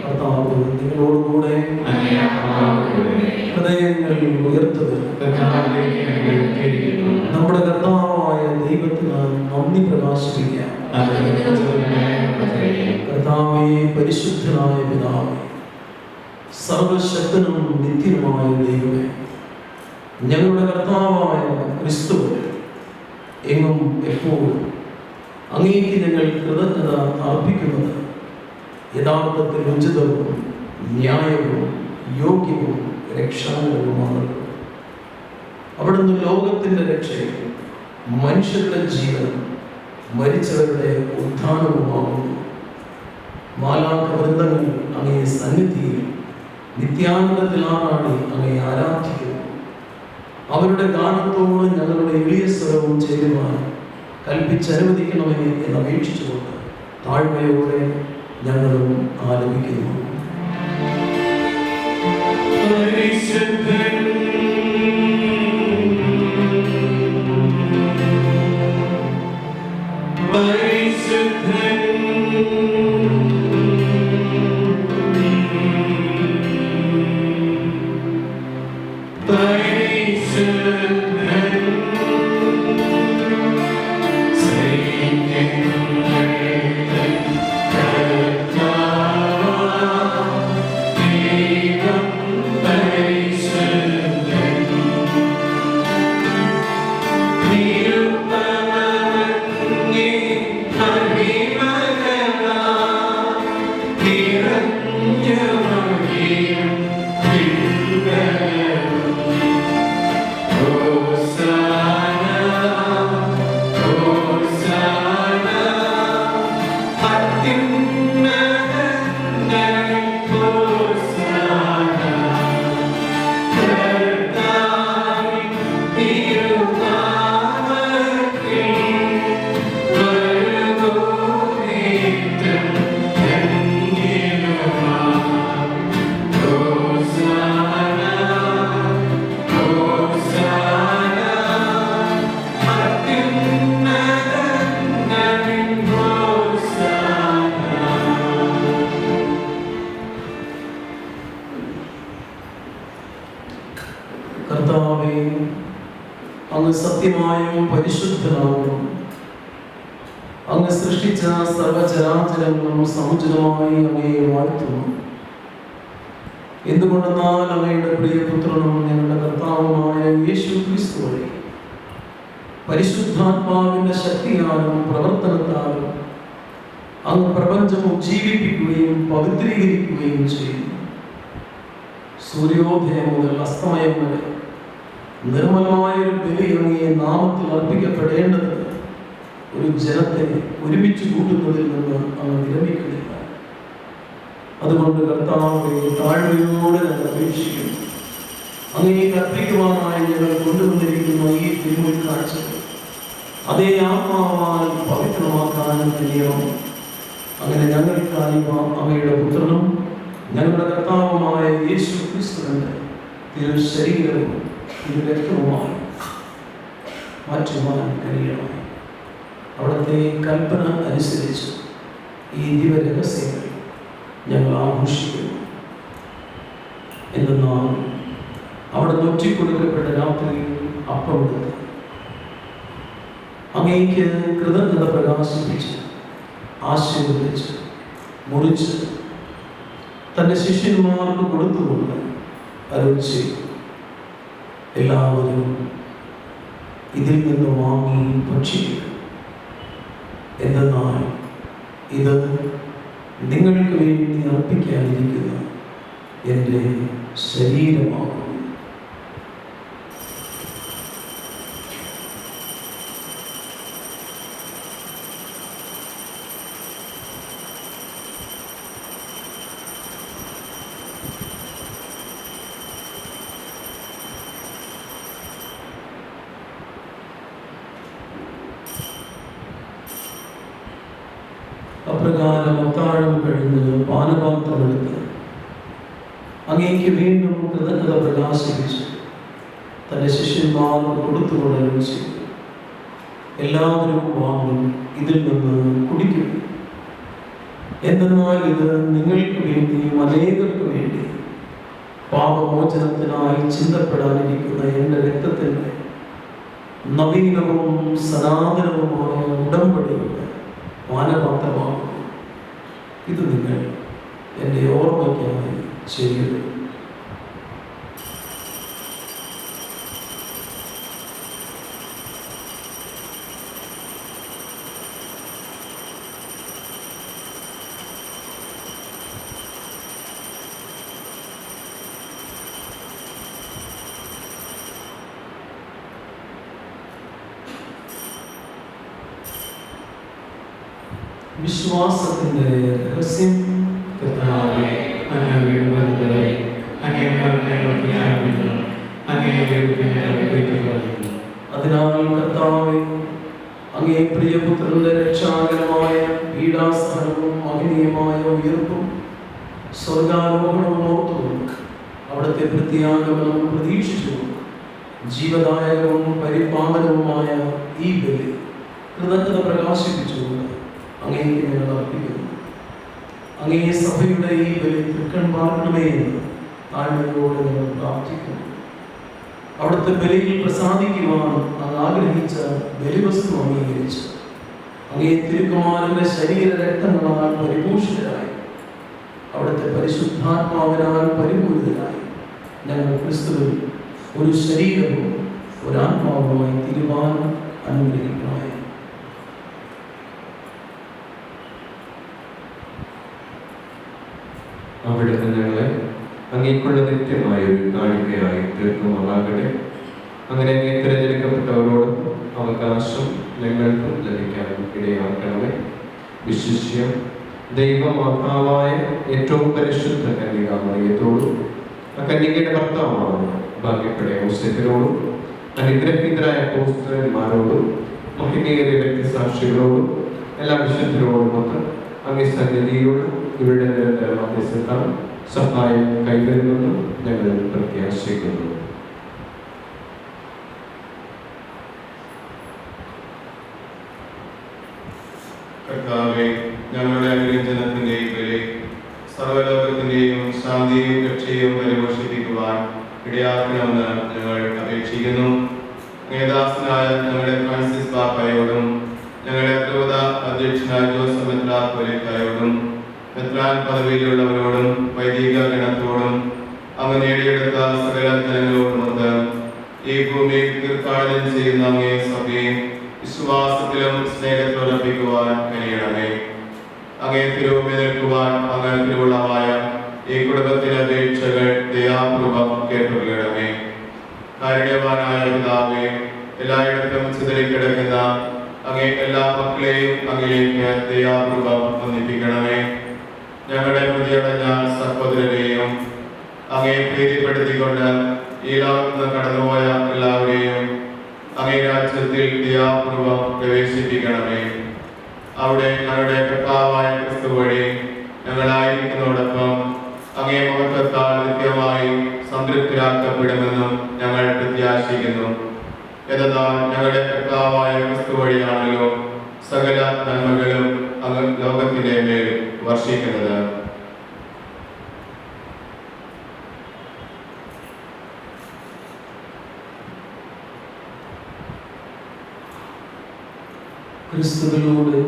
കർത്താവ് നിങ്ങളോടുകൂടെ ഹൃദയങ്ങൾ ഉയർത്തുക. നമ്മുടെ കർത്താവായ ദൈവത്തിന് നന്ദി പ്രകാശിപ്പിക്കാം. കർത്താവേ, പരിശുദ്ധനായ പിതാവേ, സർവശക്തനും നിത്യനുമായ ദൈവമേ, ഞങ്ങളുടെ കർത്താവായ ക്രിസ്തു എങ്ങും എപ്പോഴും അങ്ങേക്ക് ഞങ്ങൾ കൃതജ്ഞത അർപ്പിക്കുന്നത് യഥാർത്ഥത്തിൽ ഉചിതവും ന്യായവും യോഗ്യവും രക്ഷാകരവുമാണ്. അവിടുന്ന് ലോകത്തിൻ്റെ രക്ഷയും മനുഷ്യരുടെ ജീവനും മരിച്ചവരുടെ ഉത്ഥാനവുമാകുന്നു. മാലാഖ വൃന്ദങ്ങൾ അങ്ങയെ സന്നിധിയിൽ നിത്യാനന്ദത്തിൽ ആറാടി അങ്ങയെ ആരാധിക്കുന്നു. അവരുടെ ഗാനത്തോട് ഞങ്ങളുടെ എളിയ സ്വരവും ചേരുവാൻ കൽപ്പിച്ചനുവദിക്കണമേ എന്ന് അപേക്ഷിച്ചുകൊണ്ട് താഴ്മയോടെ ഞങ്ങളും ആലപിക്കുന്നു. കർത്താവേ, അങ്ങ് സത്യമായും പരിശുദ്ധനാകുന്നു. അങ്ങ് സൃഷ്ടിച്ച സർവചരാചരങ്ങളും സമുചിതമായി അങ്ങയെ വാഴ്ത്തുന്നു. എന്തുകൊണ്ടെന്നാൽ അങ്ങയുടെ പ്രിയപുത്രനും ഞങ്ങളുടെ കർത്താവുമായ യേശു ക്രിസ്തു വഴി പരിശുദ്ധാത്മാവിന്റെ ശക്തിയാലും പ്രവർത്തനത്താലും അങ്ങ് പ്രപഞ്ചം ഉജ്ജീവിപ്പിക്കുകയും പവിത്രീകരിക്കുകയും ചെയ്യുന്നു. സൂര്യോദയം മുതൽ അസ്തമയം വരെ നിർമ്മലമായ ഒരു ബലി അങ്ങയെ നാമത്തിൽ അർപ്പിക്കപ്പെടേണ്ടത് ഒരു ജനത്തെ ഒരുമിച്ച് കൂട്ടുന്നതിൽ നിന്ന് അങ്ങ് വിരമിക്കുന്നില്ല. അതുകൊണ്ട് കർത്താവേ, താഴ്മയോടെ ഞങ്ങൾ അപേക്ഷിക്കുന്നു. അങ്ങയെ അർപ്പിക്കുവാനായി ഞങ്ങൾ കൊണ്ടുവന്നിരിക്കുന്ന ഈ തിരുമുൽക്കാഴ്ച അതേ ആത്മാവാൽ പവിത്രമാക്കാനും കഴിയണം. അങ്ങനെ ഞങ്ങൾക്കായി അങ്ങയുടെ പുത്രനും ഞങ്ങളുടെ കർത്താവുമായ യേശു ക്രിസ്തുവിന്റെ തിരു ശരീരവും തിരു രക്തവുമായി മാറ്റുവാൻ കഴിയണം. അവിടുത്തെ കൽപ്പന അനുസരിച്ച് ഈ ദിവരഹസ്യങ്ങൾ ഞങ്ങൾ ആഘോഷിക്കുന്നു. എന്നാൽ അവിടെ ഒറ്റിക്കൊടുക്കപ്പെട്ട രാത്രിയിൽ അപ്പമെടുത്ത് അങ്ങേക്ക് കൃതജ്ഞത പ്രകാശിപ്പിച്ച് ആശീർവദിച്ച് മുറിച്ച് തൻ്റെ ശിഷ്യന്മാർക്ക് കൊടുത്തുകൊണ്ട് അരുളി ചെയ്തു, എല്ലാവരും ഇതിൽ നിന്ന് വാങ്ങി ഭക്ഷിക്കുക. എന്തെന്നാൽ ഇത് നിങ്ങൾക്ക് വേണ്ടി അർപ്പിക്കാനിരിക്കുന്ന എൻ്റെ ശരീരമാകും. അപ്രകാരം അത്താഴം കഴിഞ്ഞ് പാനപാത്രമെടുത്ത് അങ്ങേക്ക് വീണ്ടും കൃതജ്ഞത പ്രകാശിപ്പിച്ചു തന്റെ ശിഷ്യന്മാർക്ക് കൊടുത്തുകൊണ്ട് അരുളി ചെയ്തു, എല്ലാവരും വാങ്ങും, ഇതിൽ നിന്ന് കുടിക്കും. എന്തെന്നാൽ ഇത് നിങ്ങൾക്ക് വേണ്ടിയും അനേകർക്ക് വേണ്ടി പാപമോചനത്തിനായി ചിന്തപ്പെടാനിരിക്കുന്ന എൻ്റെ രക്തത്തിൻ്റെ നവീനവും സനാതനവുമായ ഉടമ്പടിയുടെ പാനപാത്രമാകുന്നു. ഇത് നിങ്ങൾ എൻ്റെ ഓർമ്മയ്ക്കായി ചെയ്യുക. വിശ്വാസത്തിന്റെ രഹസ്യം. കർത്താവേ, അങ്ങേ വീടുകളിലെ അങ്ങേ ഞങ്ങൾക്ക് ന്യായമില്ല, അങ്ങേ വീടുകളിൽ. അതിനാൽ കർത്താവേ, അങ്ങേ പ്രിയപുത്രന്റെ രക്ഷാകരമായ പീഡാസഹനവും മഹനീയമായ ഉയർപ്പും സ്വർഗാരോഹണവും ഓർത്തുകൊണ്ട് അവിടുത്തെ പ്രത്യാഗമനം പ്രതീക്ഷിച്ചുകൊണ്ട് ജീവദായകവും പരിപാലനവുമായ ഈ ബലി കൃതജ്ഞത പ്രകാശിപ്പിച്ചുകൊണ്ട് അങ്ങേക്ക് ഞങ്ങൾ അർപ്പിക്കുന്നു. അങ്ങേ സഭയുടെ ഈ ബലി തൃക്കൺ പാർക്കണമേ എന്ന് താഴ്മയോടെ ഞങ്ങൾ പ്രാർത്ഥിക്കുന്നു. അവിടുത്തെ ബലിയിൽ പ്രസാദിക്കുവാൻ അങ്ങ് ആഗ്രഹിച്ച ബലിവസ്തു അംഗീകരിച്ച് അങ്ങേ തിരുക്കുമാരന്റെ ശരീര രക്തങ്ങളാൽ പരിഭൂഷിതരായി അവിടുത്തെ പരിശുദ്ധാത്മാവിനാൽ പരിപൂരിതരായി ഞങ്ങൾ ക്രിസ്തുവിൽ ഒരു ശരീരവും ഒരാത്മാവുമായി തീരുവാൻ അനുഗ്രഹിക്കണമേ. അവിടുന്ന് ഞങ്ങളെ അങ്ങേക്കുള്ള നിത്യമായ ഒരു കാണിക്കയായി തീർക്കുമാറാകട്ടെ. അങ്ങനെ അങ്ങേ തിരഞ്ഞെടുക്കപ്പെട്ടവരോട് അവകാശം ഞങ്ങൾക്കും ലഭിക്കാൻ ഇടയാക്കണമേ. വിശിഷ്യം ദൈവമാതാവായ ഏറ്റവും പരിശുദ്ധ കന്യകാമറിയത്തോടും കന്യകയുടെ ഭർത്താവാണ് ഭാഗ്യപ്പെട്ട യോസേഫിനോടും അനുഗ്രഹീതരായ അപ്പോസ്തലന്മാരോടും മഹിമയേറിയ വ്യക്തിസാക്ഷികളോടും എല്ലാ വിശുദ്ധരോടുമൊത്ത് അങ്ങേ സന്നിധിയോടും ഇവരുടെ നിരന്തര മധ്യസ്ഥത്താൽ സഹായം കൈവരുമെന്നും ഞങ്ങൾ പ്രത്യാശിക്കുന്നു. കർത്താവേ, ഞങ്ങളുടെ അനുരഞ്ജനത്തിന്റെയും ബലി സർവ്വലോകത്തിന്റെയും ശാന്തിയും രക്ഷയും പരിപോഷിപ്പിക്കുവാൻ ഇടയാക്കണമെന്ന് ഞങ്ങൾ അപേക്ഷിക്കുന്നു. മേധാസനായ ഞങ്ങളുടെ ഫ്രാൻസിസ് പാപ്പയോടും ഞങ്ങളുടെ ദ്രുത അധ്യക്ഷനായ ജോസഫ് മെത്രാപ്പോലീത്തായോടും മെത്രാൻ പദവിയിലുള്ളവരോടും വൈദിക ഗണത്തോടും അങ്ങ് നേടിയെടുത്ത സകല ജനങ്ങളോടുമൊത്ത് ഈ ഭൂമിയിൽ തീർത്ഥാടനം ചെയ്യുന്ന അങ്ങേ സഭയെ വിശ്വാസത്തിലും സ്നേഹത്തോടർപ്പിക്കുവാൻ കഴിയണമേ. അങ്ങേ തിരുമുമ്പിൽ നിൽക്കുവാൻ അങ്ങ് തിരുവുള്ളമായ ഈ കുടുംബത്തിലെ അപേക്ഷകൾ ദയാപൂർവം കേട്ടുകൊള്ളണമേ. കാരുണ്യവാനായ പിതാവേ, എല്ലായിടത്തും ചിതറിക്കിടക്കുന്ന അങ്ങേ എല്ലാ മക്കളെയും അങ്ങിലേക്ക് ദയാപൂർവം ഒന്നിപ്പിക്കണമേ. ഞങ്ങളുടെ പ്രതിയടഞ്ഞ സഹോദരരെയും അങ്ങേ പ്രീതിപ്പെടുത്തിക്കൊണ്ട് ഈ ലോകത്ത് നിന്ന് കടന്നുപോയ എല്ലാവരെയും അങ്ങേ രാജ്യത്തിൽ ദയാപൂർവം പ്രവേശിപ്പിക്കണമേ. അവിടെ ഞങ്ങളുടെ കർത്താവായ ക്രിസ്തു വഴി ഞങ്ങളായിരിക്കുന്നതോടൊപ്പം അങ്ങേ മഹത്വത്താൽ നിത്യമായി സംതൃപ്തരാക്കപ്പെടുമെന്നും ഞങ്ങൾ പ്രത്യാശിക്കുന്നു. എന്നാൽ ഞങ്ങളുടെ കർത്താവായ ക്രിസ്തു വഴിയാണല്ലോ സകല നന്മകളും അങ്ങ് ലോകത്തിന്റെ മേൽ വർഷിക്കുന്നത്. ക്രിസ്തുവിലൂടെ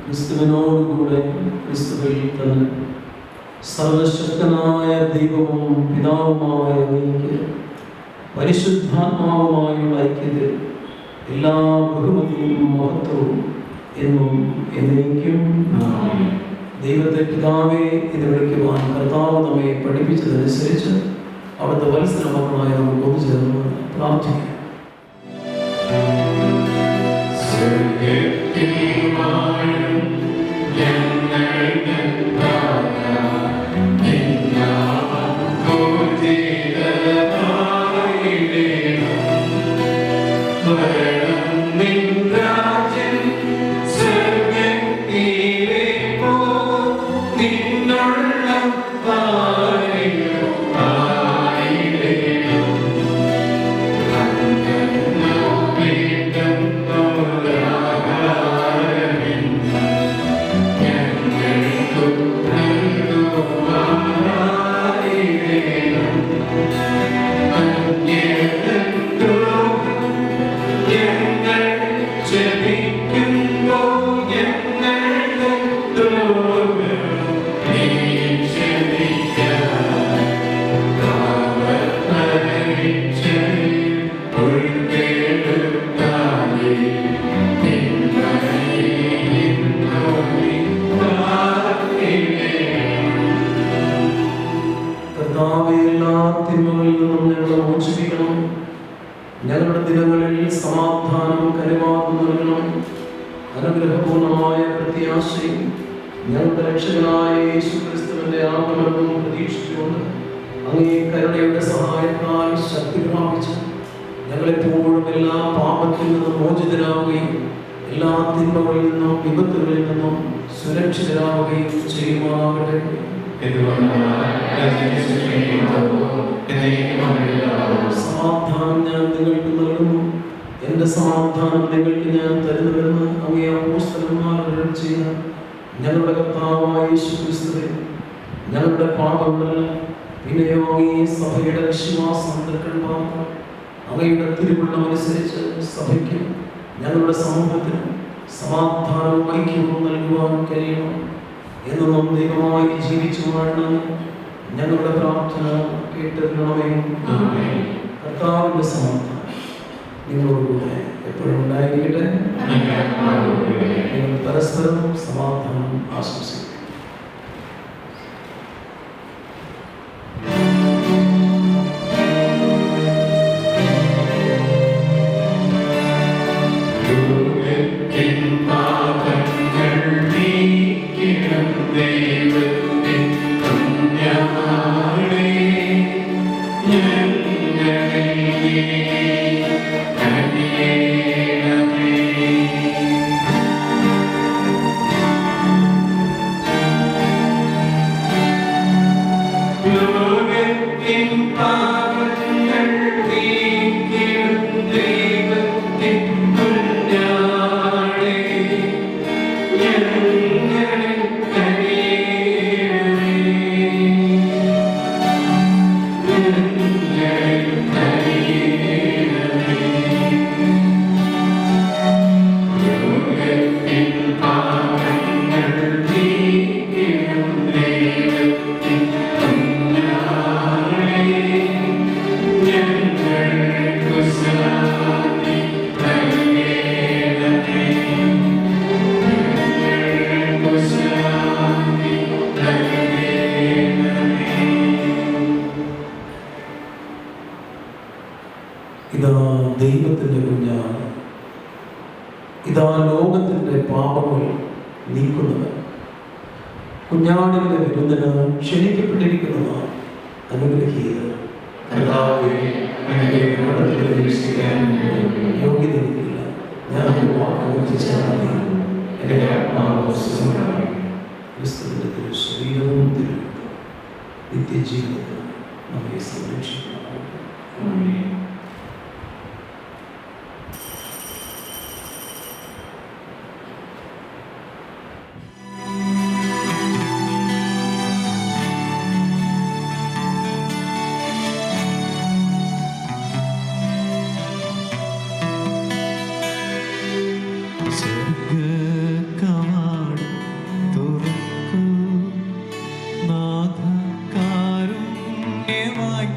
ക്രിസ്തുവിനോടുകൂടെ ക്രിസ്തുവിൽ തന്നെ സർവശക്തനായ ദൈവവും പിതാവുമായ അങ്ങേക്ക് പരിശുദ്ധാത്മാവുമായുള്ള ഐക്യത്തിൽ എല്ലാ ബഹുമതിയും മഹത്വവും എന്നും എന്നേക്കും ദൈവത്തെ പിതാവേ എന്ന് വിളിക്കുവാൻ കർത്താവ് നമ്മെ പഠിപ്പിച്ചതനുസരിച്ച് അവിടുത്തെ വത്സല മക്കളായ നമുക്ക് ഒന്നുചേർന്ന് പ്രാർത്ഥിക്കാം. നിൻ രാജ്യം സ്വർഗ്ഗത്തിലെ പോലെ എല്ലാ തിന്മകളിൽ നിന്നും ഞങ്ങളെ മോചിപ്പിക്കണം. ഞങ്ങളുടെ ദിനങ്ങളിൽ സമാധാനവും കരുവാകും നൽകണം. അനുഗ്രഹപൂർണമായ പ്രത്യാശയും ഞങ്ങളുടെ രക്ഷകനായ യേശുക്രിസ്തുവിന്റെ ആഗമനവും പ്രതീക്ഷിച്ചുകൊണ്ട് അങ്ങേ കരുണയുടെ സഹായത്താൽ ശക്തി പ്രാപിച്ച് ഞങ്ങളെപ്പോഴും എല്ലാ പാപത്തിൽ നിന്നും മോചിതരാവുകയും എല്ലാ തിന്മകളിൽ നിന്നും വിപത്തുകളിൽ നിന്നും സുരക്ഷിതരാവുകയും ചെയ്യുമാറാകട്ടെ. സമാധാനം ഞാൻ നിങ്ങൾക്ക് നൽകുന്നു, എന്റെ സമാധാനം നിങ്ങൾക്ക് ഞാൻ തരുന്നുവെന്ന് അങ്ങേ അപ്പോസ്തലന്മാർ അരുളി ചെയ്ത ഞങ്ങളുടെ കർത്താവായ യേശുക്രിസ്തുവേ, ഞങ്ങളുടെ പാപങ്ങൾ പിന്നെയോ അങ്ങേ സഭയുടെ വിശ്വാസ അങ്ങയുടെ തിരുവുള്ളമനുസരിച്ച് സഭയ്ക്കും ഞങ്ങളുടെ സമൂഹത്തിനും സമാധാനവും ഐക്യവും നൽകുവാൻ കഴിയണം. എന്നും ദൈവമായി ജീവിച്ചു വാഴണം. ഞങ്ങളുടെ പ്രാർത്ഥന കേട്ടിരണമേ. കർത്താവിന്റെ സമാധാനം നിങ്ങളോടുകൂടെ എപ്പോഴും ഉണ്ടായിരിക്കട്ടെ. നിങ്ങൾ പരസ്പരം സമാധാനം ആശംസിക്കും. ഇതാ ദൈവത്തിൻ്റെ കുഞ്ഞാണ്, ഇതാ ലോകത്തിൻ്റെ പാപങ്ങൾ നീക്കുന്നവൻ. കുഞ്ഞാടിൻ്റെ വിരുന്നിന് ക്ഷണിക്കപ്പെട്ടിരിക്കുന്നതാണ് അനുഗ്രഹീതർ. യോഗ്യതയില്ല, ഞാൻ ക്രിസ്തുവിന്റെ ശരീരവും നിത്യജീവിതത്തിൽ നമ്മെ സംരക്ഷിക്കണം. നാഥ കാരുണ്യമായി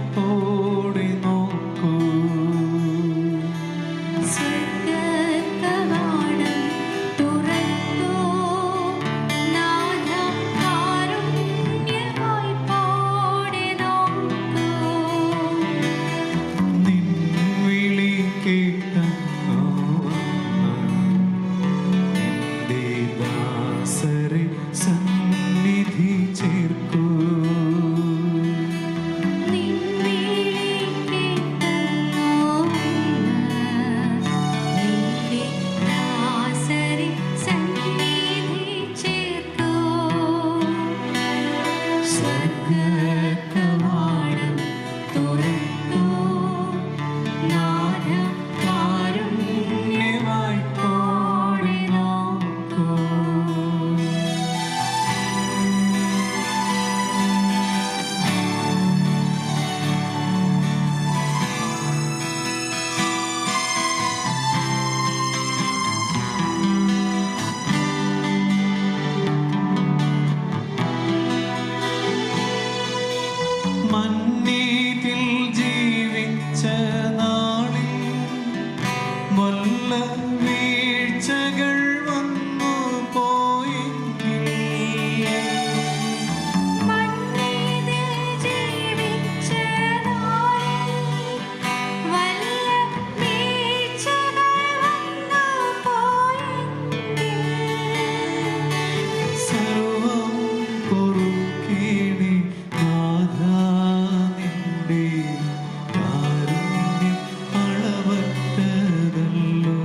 കാരുണ്യം അളവറ്റതല്ലോ.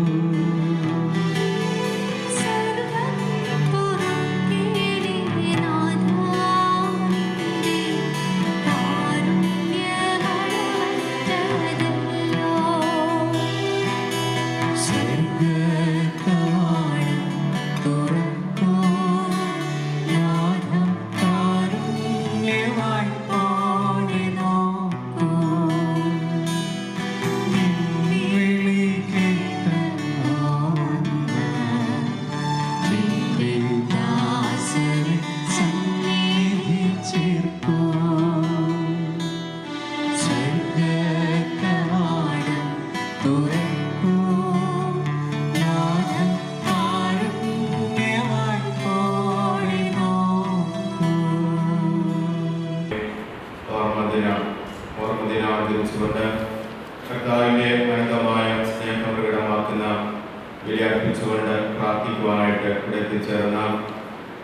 ഓർമ്മദിനം ആചരിച്ചുകൊണ്ട് കർത്താവിന്റെ അനന്തമായ സ്നേഹം പ്രകടമാക്കുന്ന ബലിയർപ്പിച്ചുകൊണ്ട് പ്രാർത്ഥിക്കുവാനായിട്ട് ഇവിടെ എത്തിച്ചേർന്ന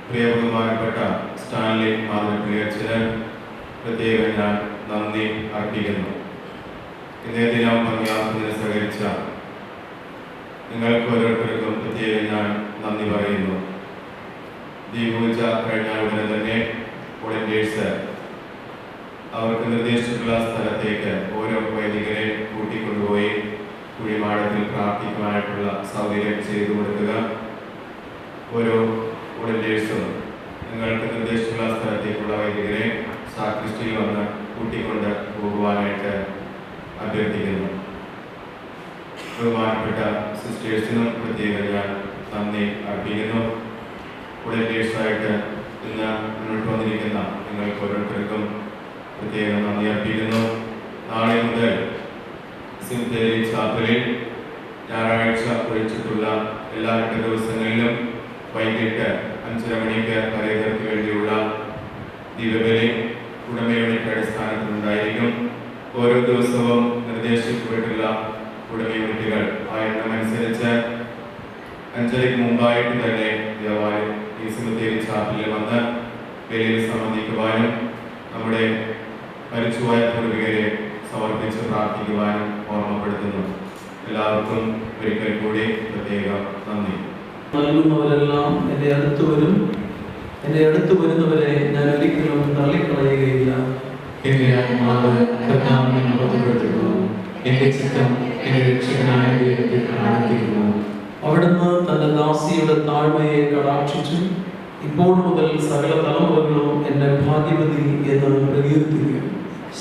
പ്രിയ ബഹുമാനപ്പെട്ട സ്റ്റാൻലി മാധവപ്പിള്ളിയച്ഛന് പ്രത്യേകം ഞാൻ നന്ദി അർപ്പിക്കുന്നു. ഇന്നേ ദിനം ഭംഗിയാക്കുന്നതിന് സഹകരിച്ച നിങ്ങൾക്ക് ഓരോരുത്തർക്കും പ്രത്യേകം ഞാൻ നന്ദി പറയുന്നു. ദീപൂജ കഴിഞ്ഞാൽ ഉടനെ തന്നെ വോളണ്ടിയേഴ്സ് അവർക്ക് നിർദ്ദേശിച്ചിട്ടുള്ള സ്ഥലത്തേക്ക് ഓരോ വൈദികരെ കൂട്ടിക്കൊണ്ടുപോയി കുഴിമാടത്തിൽ പ്രാർത്ഥിക്കുവാനായിട്ടുള്ള സൗകര്യം ചെയ്തു കൊടുക്കുക. ഓരോ വോളണ്ടിയേഴ്സും നിങ്ങൾക്ക് നിർദ്ദേശിച്ചിട്ടുള്ള സ്ഥലത്തേക്കുള്ള വൈദികരെ സാക്രിസ്റ്റിയിൽ വന്ന് കൂട്ടിക്കൊണ്ട് പോകുവാനായിട്ട് അഭ്യർത്ഥിക്കുന്നു. ബഹുമാനപ്പെട്ട സിസ്റ്റേഴ്സിനും പ്രത്യേകം ഞാൻ നന്ദി അർപ്പിക്കുന്നു. വോളണ്ടിയേഴ്സായിട്ട് ഇന്ന് മുന്നോട്ട് വന്നിരിക്കുന്ന നിങ്ങൾക്ക് ഓരോരുത്തർക്കും പ്രത്യേകം നന്ദി അർപ്പിക്കുന്നു. നാളെ മുതൽ സിംതേരി ചാപ്പലിൽ ഞായറാഴ്ച ഒഴിച്ചിട്ടുള്ള എല്ലാ 8 ദിവസങ്ങളിലും വൈകിട്ട് 5:30 മണിക്ക് പരേതർക്ക് വേണ്ടിയുള്ള ദീപബലി ഉടമയൂണിറ്റ് അടിസ്ഥാനത്തിൽ ഉണ്ടായിരിക്കും. ഓരോ ദിവസവും നിർദ്ദേശിക്കപ്പെട്ടുള്ള ഉടമയൂണിറ്റുകൾ ആ എണ്ണം അനുസരിച്ച് 5:30 മുമ്പായിട്ട് തന്നെ ദേവാലയം ഈ സിംതേരി ചാപ്പലിൽ വന്ന് ബലിയിൽ സംബന്ധിക്കുവാനും നമ്മുടെ മരിച്ചുപോയ പൂർവികരെ സമർപ്പിച്ച് പ്രാർത്ഥിക്കുവാനും ഓർമ്മപ്പെടുത്തുന്നു. എല്ലാവർക്കും ഒരിക്കൽ കൂടി പ്രത്യേകം നന്ദി. നൽകുന്നവരെല്ലാം എൻ്റെ അടുത്ത് വരും. എൻ്റെ അടുത്ത് വരുന്നവരെ ഞാൻ ഒരിക്കലും തള്ളിക്കളയുകയില്ല. എന്റെ ആത്മാവ് കർത്താവിനെ മഹത്വപ്പെടുത്തുന്നു. എന്റെ ചിത്തം എന്റെ രക്ഷകനായ ദൈവത്തിൽ ആനന്ദിക്കുന്നു. അവിടുന്ന് തന്റെ ദാസിയുടെ താഴ്മയെ കടാക്ഷിച്ചു. ഇപ്പോൾ മുതൽ സകല തലമുറകളും എന്നെ ഭാഗ്യവതി എന്ന് പ്രകീർത്തിക്കും.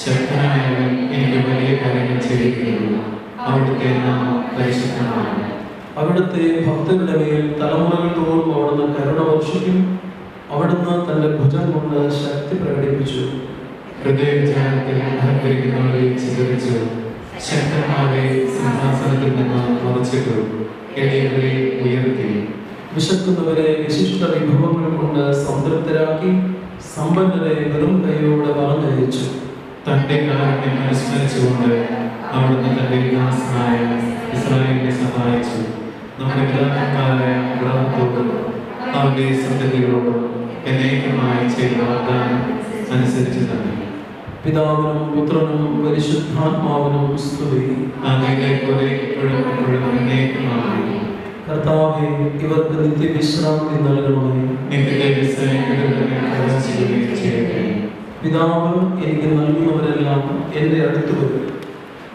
ശക്തനായവൻ എനിക്ക് വലിയ കാര്യങ്ങൾ ചെയ്തിരിക്കുന്നു. അവിടുത്തെ നാമം പരിശുദ്ധമാണ്. അവിടുത്തെ ഭക്തരുടെ മേൽ തലമുറകൾ തോറും അവിടുന്ന് കരുണ വർഷിക്കും. അവിടുന്ന് തന്റെ ഭുജം കൊണ്ട് ശക്തി പ്രകടിപ്പിച്ചു. ഹൃദയവിചാരത്തിൽ അഹങ്കരിക്കുന്നവരെ ചിതറിച്ചു. ശക്തന്മാരെ സിംഹാസനത്തിൽ നിന്ന് മറിച്ചിട്ടു. എളിയവരെ ഉയർത്തി. വിശക്കുന്നവരെ വിശിഷ്ട വിഭവങ്ങൾ കൊണ്ട് സംതൃപ്തരാക്കി. സമ്പന്നരെ വെറും കൈയോടെ പറഞ്ഞയച്ചു. തന്റെ കാരുണ്യം അനുസ്മരിച്ചുകൊണ്ട് അവിടുന്ന് തന്റെ വികാസനായ ഇസ്രായേലിനെ സഹായിച്ചു. നമ്മുടെ പിതാക്കന്മാരായ അബ്രഹാത്തോടും അവന്റെ സന്തതികളോടും എന്നേക്കുമായി ചെയ്ത വാഗ്ദാനം അനുസരിച്ച് തന്നെ. പിതാവിനും പുത്രനും പരിശുദ്ധാത്മാവിനും സ്തുതി. അങ്ങയിലേക്കൂടെ ഇപ്പോഴും എന്നേക്കുമായി. കർത്താവേ, ഇവർക്ക് നിത്യവിശ്രാന്തി നൽകണമേ. നിത്യത്തെ ചെയ്യട്ടെ. പിതാവ് എനിക്ക് നൽകുന്നവരെല്ലാം എൻ്റെ അടുത്ത് വരും.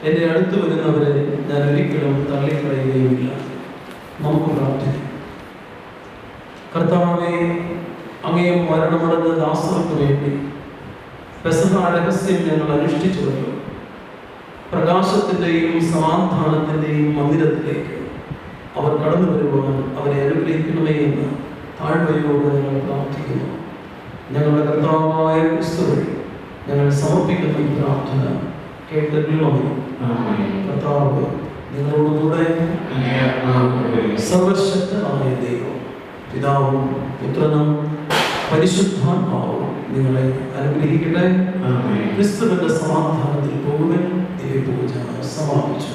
എൻ്റെ അടുത്ത് വരുന്നവരെ ഞാൻ ഒരിക്കലും തള്ളിക്കളയുകയില്ല. നമുക്ക് പ്രാർത്ഥിക്കാം. കർത്താവേ, അങ്ങേ മരണമടഞ്ഞ ദാസർക്ക് വേണ്ടി പെസഹ രഹസ്യം ഞങ്ങൾ അനുഷ്ഠിച്ചുവല്ലോ. പ്രകാശത്തിൻ്റെയും സമാധാനത്തിൻ്റെയും മന്ദിരത്തിലേക്ക് അവർ കടന്നു വരുവാൻ അവരെ അനുഗ്രഹിക്കണമേ എന്ന് താഴ്മയോട് ഞങ്ങൾ പ്രാർത്ഥിക്കുന്നു. ഞങ്ങളുടെ കർത്താവായ ക്രിസ്തു വഴി ഞങ്ങൾ സമർപ്പിക്കുന്ന ഈ പ്രാർത്ഥന കേട്ടറിയണമേ. കർത്താവ് നിങ്ങളോടുകൂടെ. സർവശക്തനായ ദൈവം പിതാവും പുത്രനും പരിശുദ്ധാത്മാവും നിങ്ങളെ അനുഗ്രഹിക്കട്ടെ. ക്രിസ്തുവിന്റെ സമാധാനത്തിൽ പോകുവാൻ ദിവ്യപൂജ സമാപിച്ചു.